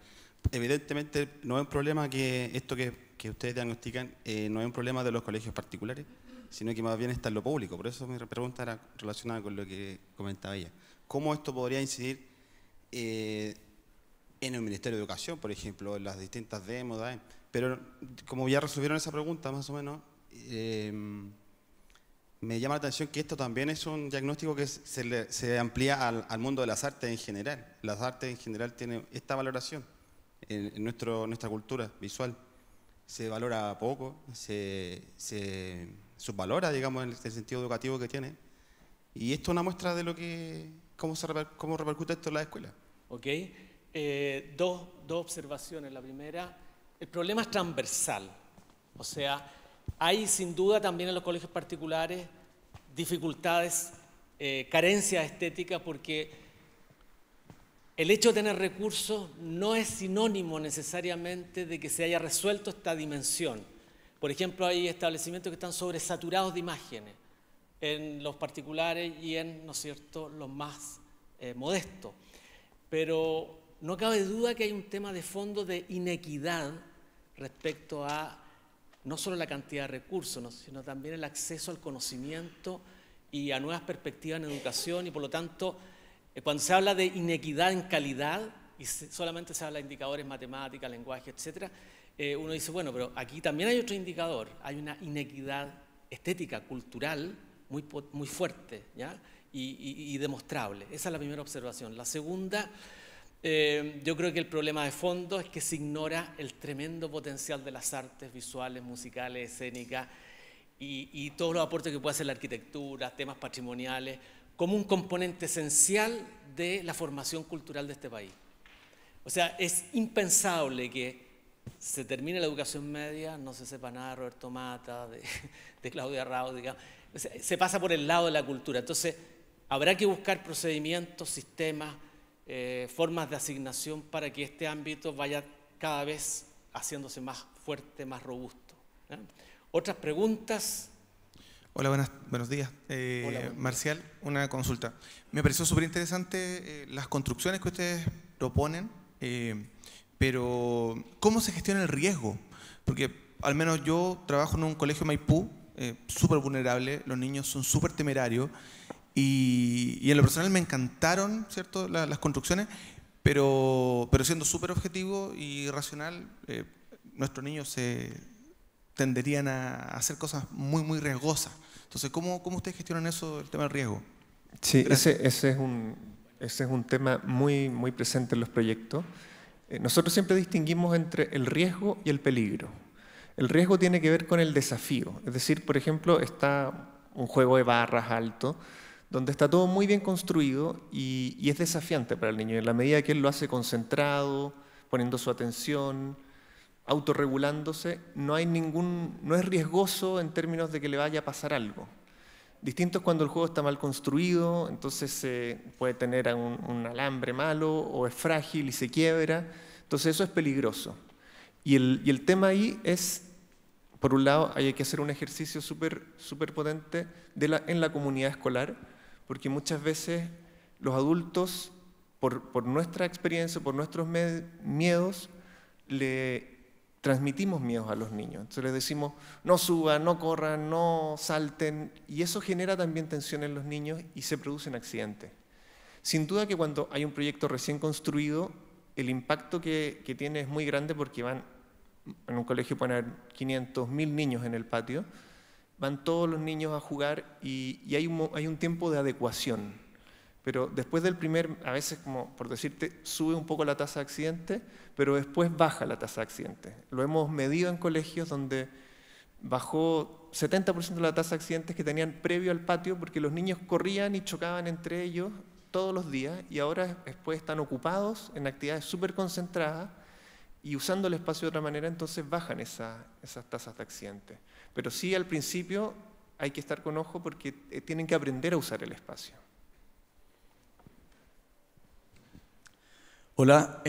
evidentemente no es un problema que esto que ustedes diagnostican no es un problema de los colegios particulares, sino que más bien está en lo público. Por eso mi pregunta era relacionada con lo que comentaba ella. ¿Cómo esto podría incidir en el Ministerio de Educación, por ejemplo, en las distintas demos? Pero como ya resolvieron esa pregunta, más o menos, me llama la atención que esto también es un diagnóstico que se amplía al mundo de las artes en general. Las artes en general tienen esta valoración en nuestra cultura visual. Se valora poco, se subvalora, digamos, en el sentido educativo que tiene. Y esto es una muestra de lo que cómo repercute esto en la escuela. Ok, dos observaciones. La primera, el problema es transversal. O sea, hay sin duda también en los colegios particulares dificultades, carencias estéticas, porque el hecho de tener recursos no es sinónimo necesariamente de que se haya resuelto esta dimensión. Por ejemplo, hay establecimientos que están sobresaturados de imágenes en los particulares y en, ¿no es cierto?, los más modestos. Pero no cabe duda que hay un tema de fondo de inequidad respecto a no solo la cantidad de recursos, sino también el acceso al conocimiento y a nuevas perspectivas en educación, y por lo tanto, cuando se habla de inequidad en calidad y solamente se habla de indicadores matemáticas, lenguaje, etc., uno dice, bueno, pero aquí también hay otro indicador, hay una inequidad estética, cultural, muy fuerte, ¿ya? Y demostrable. Esa es la primera observación. La segunda, yo creo que el problema de fondo es que se ignora el tremendo potencial de las artes visuales, musicales, escénicas y todos los aportes que puede hacer la arquitectura, temas patrimoniales, como un componente esencial de la formación cultural de este país. O sea, es impensable que se termine la educación media, no se sepa nada de Roberto Mata, de Claudia Raúl, digamos. O sea, se pasa por el lado de la cultura. Entonces, habrá que buscar procedimientos, sistemas, formas de asignación para que este ámbito vaya cada vez haciéndose más fuerte, más robusto. ¿Otras preguntas? Hola, buenos días. Hola, Marcial, una consulta. Me pareció súper interesante las construcciones que ustedes proponen, pero ¿cómo se gestiona el riesgo? Porque al menos yo trabajo en un colegio Maipú, súper vulnerable, los niños son súper temerarios, y en lo personal me encantaron, ¿cierto?, las construcciones, pero siendo súper objetivo y racional, nuestros niños se tenderían a hacer cosas muy riesgosas. Entonces, ¿cómo ustedes gestionan eso, el tema del riesgo? Sí, ese es un tema muy presente en los proyectos. Nosotros siempre distinguimos entre el riesgo y el peligro. El riesgo tiene que ver con el desafío. Es decir, por ejemplo, está un juego de barras alto, donde está todo muy bien construido y es desafiante para el niño. En la medida que él lo hace concentrado, poniendo su atención, autorregulándose, no es riesgoso en términos de que le vaya a pasar algo. Distinto es cuando el juego está mal construido, entonces puede tener un alambre malo o es frágil y se quiebra. Entonces eso es peligroso. Y el tema ahí es, por un lado, hay que hacer un ejercicio súper potente en la comunidad escolar, porque muchas veces los adultos, por nuestra experiencia, por nuestros miedos, le transmitimos miedos a los niños. Entonces les decimos, no suban, no corran, no salten, y eso genera también tensión en los niños y se producen accidentes. Sin duda que cuando hay un proyecto recién construido, el impacto que tiene es muy grande porque en un colegio pueden haber 500, 1000 niños en el patio, van todos los niños a jugar y hay un tiempo de adecuación. pero después del primer, a veces, como por decirte, sube un poco la tasa de accidentes, pero después baja la tasa de accidentes. Lo hemos medido en colegios donde bajó 70% de la tasa de accidentes que tenían previo al patio, porque los niños corrían y chocaban entre ellos todos los días, y ahora después están ocupados en actividades súper concentradas y usando el espacio de otra manera, entonces bajan esas tasas de accidentes. Pero sí, al principio hay que estar con ojo porque tienen que aprender a usar el espacio. Hola,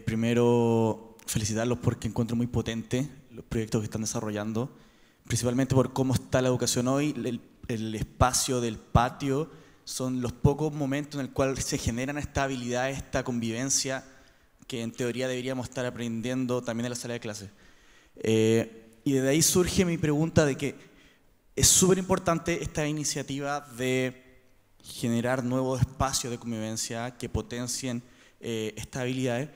primero felicitarlos porque encuentro muy potente los proyectos que están desarrollando, principalmente por cómo está la educación hoy, el espacio del patio, son los pocos momentos en el cual se generan esta habilidad, esta convivencia que en teoría deberíamos estar aprendiendo también en la sala de clases. Y desde ahí surge mi pregunta de que es súper importante esta iniciativa de generar nuevos espacios de convivencia que potencien estas habilidades,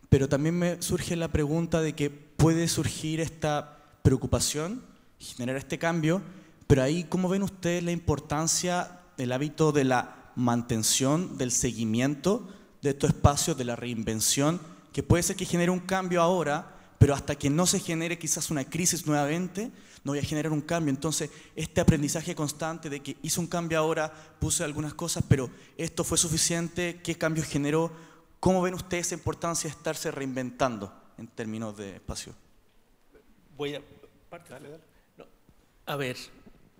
pero también me surge la pregunta de que puede surgir esta preocupación, generar este cambio, pero ahí, ¿cómo ven ustedes la importancia del hábito de la mantención, del seguimiento de estos espacios, de la reinvención, que puede ser que genere un cambio ahora, pero hasta que no se genere quizás una crisis nuevamente, no voy a generar un cambio? Entonces, este aprendizaje constante de que hice un cambio ahora, puse algunas cosas, pero esto fue suficiente, ¿qué cambios generó? ¿Cómo ven ustedes esa importancia de estarse reinventando en términos de espacio? Voy a... Dale. No. A ver,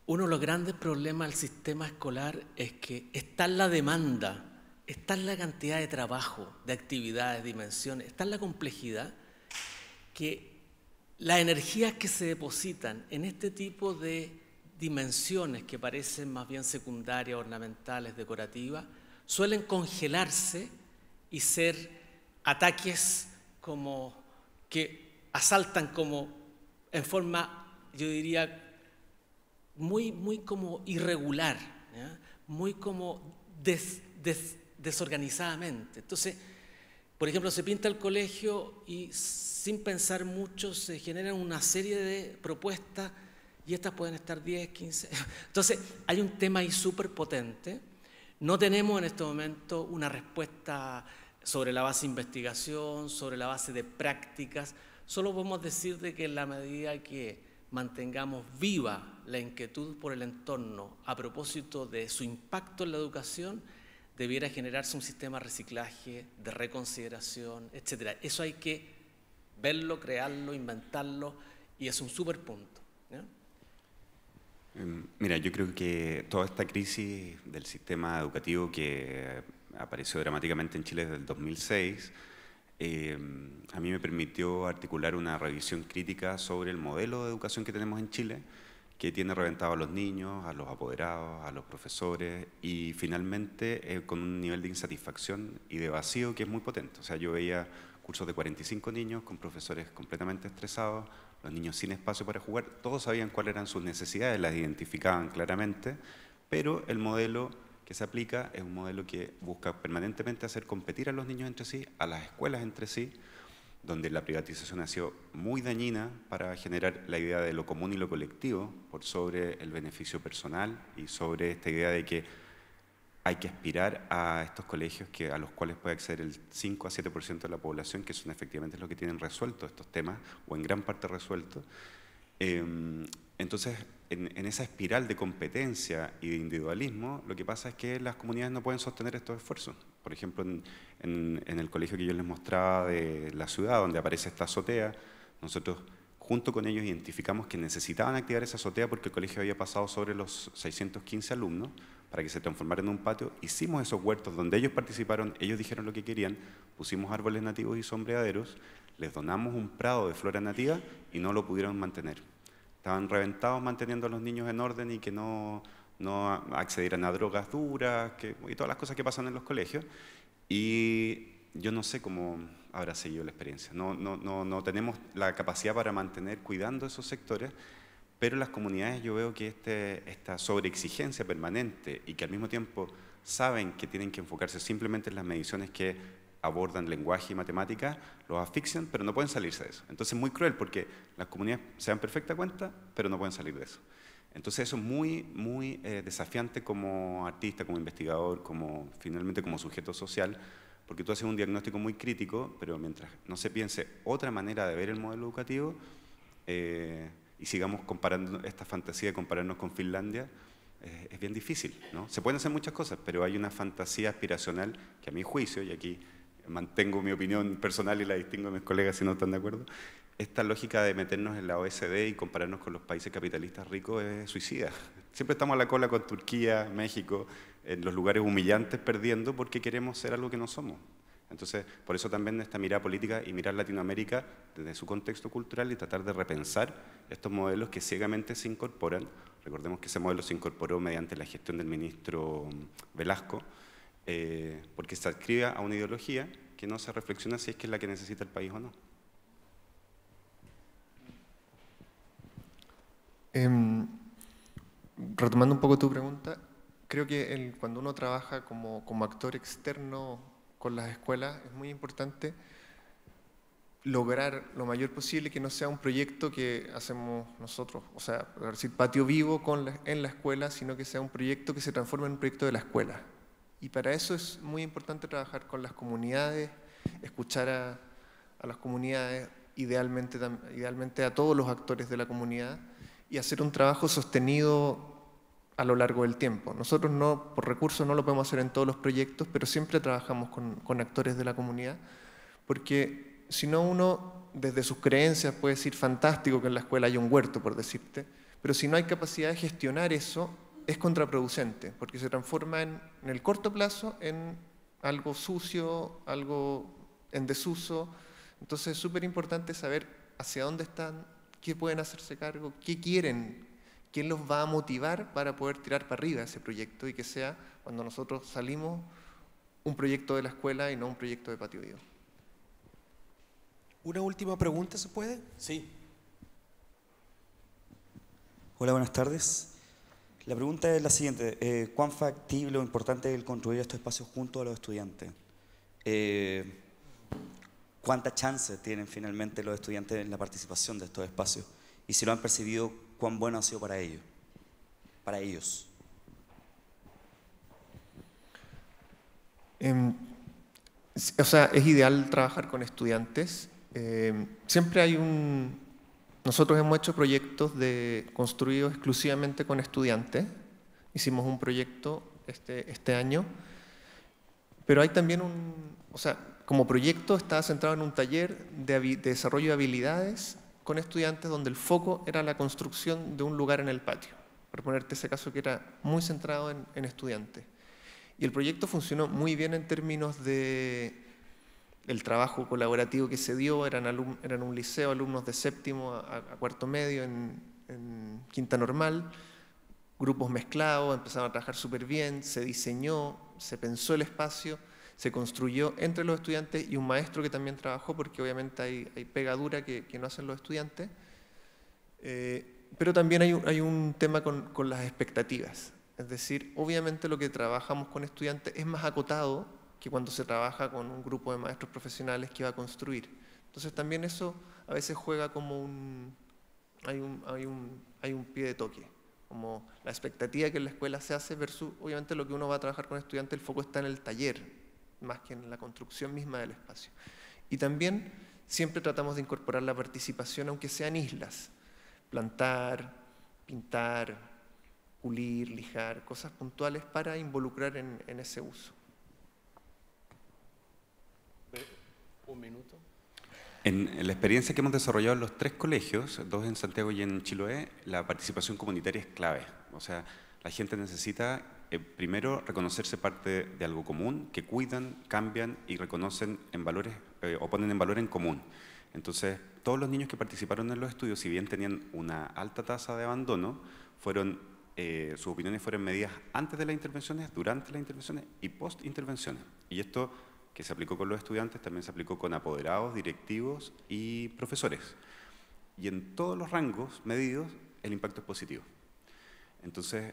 uno de los grandes problemas del sistema escolar es que está en la demanda, está en la cantidad de trabajo, de actividades, dimensiones, está en la complejidad, que las energías que se depositan en este tipo de dimensiones que parecen más bien secundarias, ornamentales, decorativas, suelen congelarse y ser ataques como que asaltan como en forma, yo diría, muy como irregular, ¿ya? Muy como desorganizadamente. Entonces, por ejemplo, se pinta el colegio y sin pensar mucho se generan una serie de propuestas y estas pueden estar 10, 15. Entonces, hay un tema ahí súper potente. No tenemos en este momento una respuesta sobre la base de investigación, sobre la base de prácticas. Solo podemos decir de que en la medida que mantengamos viva la inquietud por el entorno a propósito de su impacto en la educación, debiera generarse un sistema de reciclaje, de reconsideración, etc. Eso hay que verlo, crearlo, inventarlo, y es un súper punto, ¿ya? Mira, yo creo que toda esta crisis del sistema educativo que apareció dramáticamente en Chile desde el 2006, a mí me permitió articular una revisión crítica sobre el modelo de educación que tenemos en Chile, que tiene reventado a los niños, a los apoderados, a los profesores, y finalmente con un nivel de insatisfacción y de vacío que es muy potente. O sea, yo veía cursos de 45 niños con profesores completamente estresados, los niños sin espacio para jugar, todos sabían cuáles eran sus necesidades, las identificaban claramente, pero el modelo que se aplica es un modelo que busca permanentemente hacer competir a los niños entre sí, a las escuelas entre sí, donde la privatización ha sido muy dañina para generar la idea de lo común y lo colectivo por sobre el beneficio personal y sobre esta idea de que hay que aspirar a estos colegios a los cuales puede acceder el 5 a 7% de la población, que son efectivamente los que tienen resueltos estos temas, o en gran parte resueltos. Entonces, en esa espiral de competencia y de individualismo, lo que pasa es que las comunidades no pueden sostener estos esfuerzos. Por ejemplo, en el colegio que yo les mostraba de la ciudad, donde aparece esta azotea, nosotros junto con ellos identificamos que necesitaban activar esa azotea porque el colegio había pasado sobre los 615 alumnos para que se transformara en un patio. Hicimos esos huertos donde ellos participaron, ellos dijeron lo que querían, pusimos árboles nativos y sombreaderos, les donamos un prado de flora nativa y no lo pudieron mantener. Estaban reventados manteniendo a los niños en orden y que no accedieran a drogas duras y todas las cosas que pasan en los colegios. Y yo no sé cómo habrá seguido la experiencia. No tenemos la capacidad para mantener cuidando esos sectores, pero las comunidades yo veo que esta sobreexigencia permanente y que al mismo tiempo saben que tienen que enfocarse simplemente en las mediciones que abordan lenguaje y matemática, los asfixian, pero no pueden salirse de eso. Entonces es muy cruel porque las comunidades se dan perfecta cuenta, pero no pueden salir de eso. Entonces eso es muy desafiante como artista, como investigador, finalmente como sujeto social, porque tú haces un diagnóstico muy crítico, pero mientras no se piense otra manera de ver el modelo educativo, y sigamos comparando esta fantasía de compararnos con Finlandia, es bien difícil, ¿no? Se pueden hacer muchas cosas, pero hay una fantasía aspiracional que a mi juicio, y aquí mantengo mi opinión personal y la distingo de mis colegas si no están de acuerdo, esta lógica de meternos en la OECD y compararnos con los países capitalistas ricos es suicida. Siempre estamos a la cola con Turquía, México, en los lugares humillantes perdiendo porque queremos ser algo que no somos. Entonces, por eso también esta mirada política y mirar Latinoamérica desde su contexto cultural y tratar de repensar estos modelos que ciegamente se incorporan. Recordemos que ese modelo se incorporó mediante la gestión del ministro Velasco, porque se adscribe a una ideología que no se reflexiona si es que es la que necesita el país o no. Retomando un poco tu pregunta, creo que cuando uno trabaja como actor externo con las escuelas es muy importante lograr lo mayor posible que no sea un proyecto que hacemos nosotros, o sea, decir patio vivo en la escuela, sino que sea un proyecto que se transforme en un proyecto de la escuela. Y para eso es muy importante trabajar con las comunidades, escuchar a las comunidades, idealmente a todos los actores de la comunidad, y hacer un trabajo sostenido a lo largo del tiempo. Nosotros por recursos no lo podemos hacer en todos los proyectos, pero siempre trabajamos con actores de la comunidad, porque si no uno desde sus creencias puede decir fantástico que en la escuela haya un huerto, por decirte, pero si no hay capacidad de gestionar eso, es contraproducente, porque se transforma en el corto plazo en algo sucio, algo en desuso. Entonces es súper importante saber hacia dónde están, qué pueden hacerse cargo, qué quieren, quién los va a motivar para poder tirar para arriba ese proyecto y que sea, cuando nosotros salimos, un proyecto de la escuela y no un proyecto de patio vivo. ¿Una última pregunta se puede? Sí. Hola, buenas tardes. La pregunta es la siguiente. ¿Cuán factible o importante es el construir estos espacios junto a los estudiantes? ¿Cuánta chance tienen finalmente los estudiantes en la participación de estos espacios? Y si lo han percibido, ¿cuán bueno ha sido para ellos? O sea, es ideal trabajar con estudiantes. Siempre hay nosotros hemos hecho proyectos construidos exclusivamente con estudiantes. Hicimos un proyecto este año, pero hay también o sea, como proyecto estaba centrado en un taller de desarrollo de habilidades con estudiantes donde el foco era la construcción de un lugar en el patio, por ponerte ese caso que era muy centrado en estudiantes. Y el proyecto funcionó muy bien en términos del trabajo colaborativo que se dio. Eran un liceo, alumnos de séptimo a cuarto medio en Quinta Normal, grupos mezclados, empezaron a trabajar súper bien, se diseñó, se pensó el espacio, se construyó entre los estudiantes y un maestro que también trabajó, porque obviamente hay pegadura que no hacen los estudiantes, pero también hay un tema con las expectativas. Es decir, obviamente lo que trabajamos con estudiantes es más acotado que cuando se trabaja con un grupo de maestros profesionales que va a construir. Entonces también eso a veces juega como hay un pie de toque, como la expectativa que en la escuela se hace versus obviamente lo que uno va a trabajar con estudiantes, el foco está en el taller, más que en la construcción misma del espacio. Y también siempre tratamos de incorporar la participación, aunque sean islas, plantar, pintar, pulir, lijar, cosas puntuales para involucrar en ese uso. Un minuto. En la experiencia que hemos desarrollado en los 3 colegios, 2 en Santiago y en Chiloé, la participación comunitaria es clave. O sea, la gente necesita primero reconocerse parte de algo común, que cuidan, cambian y reconocen en valores o ponen en valor en común. Entonces, todos los niños que participaron en los estudios, si bien tenían una alta tasa de abandono, sus opiniones fueron medidas antes de las intervenciones, durante las intervenciones y post-intervenciones. Y esto que se aplicó con los estudiantes también se aplicó con apoderados, directivos y profesores. Y en todos los rangos medidos el impacto es positivo. Entonces,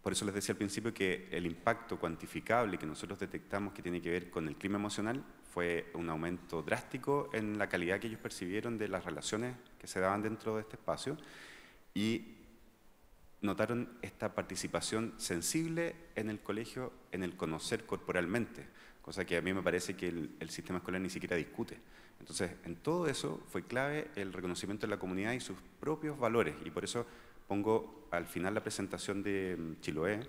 por eso les decía al principio que el impacto cuantificable que nosotros detectamos que tiene que ver con el clima emocional fue un aumento drástico en la calidad que ellos percibieron de las relaciones que se daban dentro de este espacio. Y notaron esta participación sensible en el colegio, en el conocer corporalmente, cosa que a mí me parece que el sistema escolar ni siquiera discute. Entonces, en todo eso fue clave el reconocimiento de la comunidad y sus propios valores, y por eso pongo al final la presentación de Chiloé,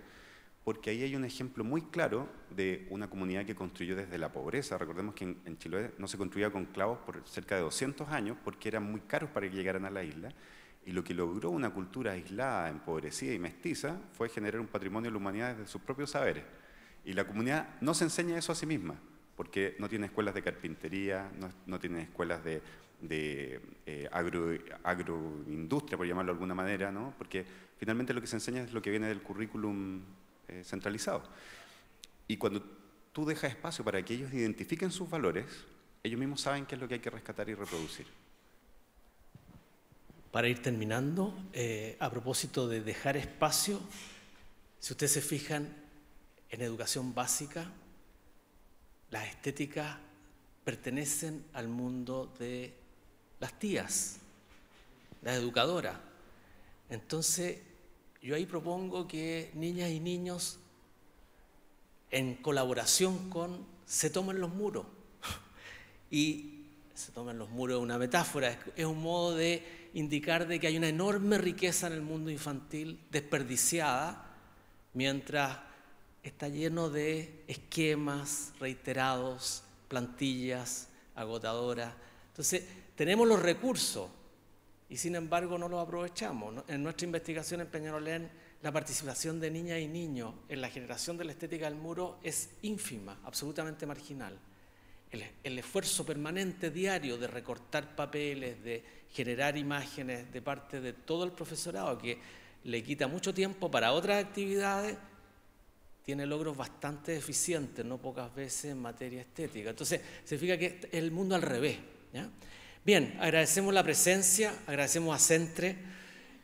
porque ahí hay un ejemplo muy claro de una comunidad que construyó desde la pobreza. Recordemos que en Chiloé no se construía con clavos por cerca de 200 años, porque eran muy caros para que llegaran a la isla, y lo que logró una cultura aislada, empobrecida y mestiza fue generar un patrimonio de la humanidad desde sus propios saberes. Y la comunidad no se enseña eso a sí misma, porque no tiene escuelas de carpintería, no tiene escuelas de agroindustria, por llamarlo de alguna manera, ¿no? Porque finalmente lo que se enseña es lo que viene del currículum centralizado. Y cuando tú dejas espacio para que ellos identifiquen sus valores, ellos mismos saben qué es lo que hay que rescatar y reproducir. Para ir terminando, a propósito de dejar espacio, si ustedes se fijan, en educación básica, las estéticas pertenecen al mundo de las tías, las educadoras. Entonces, yo ahí propongo que niñas y niños, en colaboración se tomen los muros. Y se toman los muros es una metáfora, es un modo de indicar de que hay una enorme riqueza en el mundo infantil desperdiciada, mientras está lleno de esquemas reiterados, plantillas agotadoras. Entonces, tenemos los recursos y sin embargo no los aprovechamos, ¿no? En nuestra investigación en Peñalolén, la participación de niñas y niños en la generación de la estética del muro es ínfima, absolutamente marginal. El esfuerzo permanente diario de recortar papeles, de generar imágenes de parte de todo el profesorado, que le quita mucho tiempo para otras actividades, tiene logros bastante eficientes, no pocas veces en materia estética. Entonces, se fija que es el mundo al revés, ¿ya? Bien, agradecemos la presencia, agradecemos a Centre,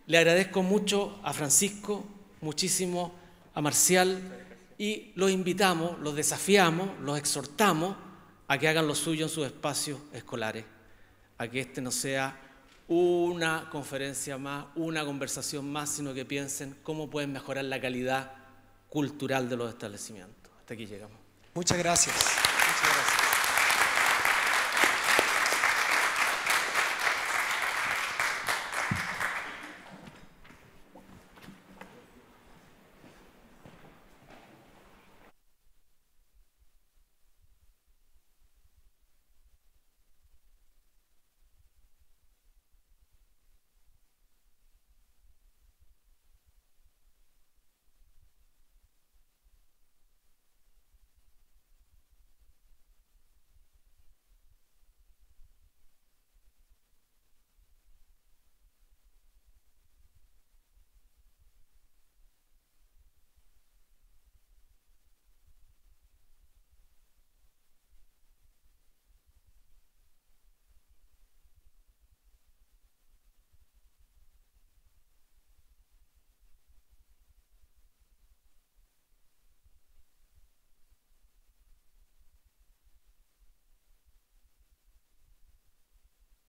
le agradezco mucho a Francisco, muchísimo a Marcial, y los invitamos, los desafiamos, los exhortamos a que hagan lo suyo en sus espacios escolares, a que este no sea una conferencia más, una conversación más, sino que piensen cómo pueden mejorar la calidad cultural de los establecimientos. Hasta aquí llegamos. Muchas gracias. Muchas gracias.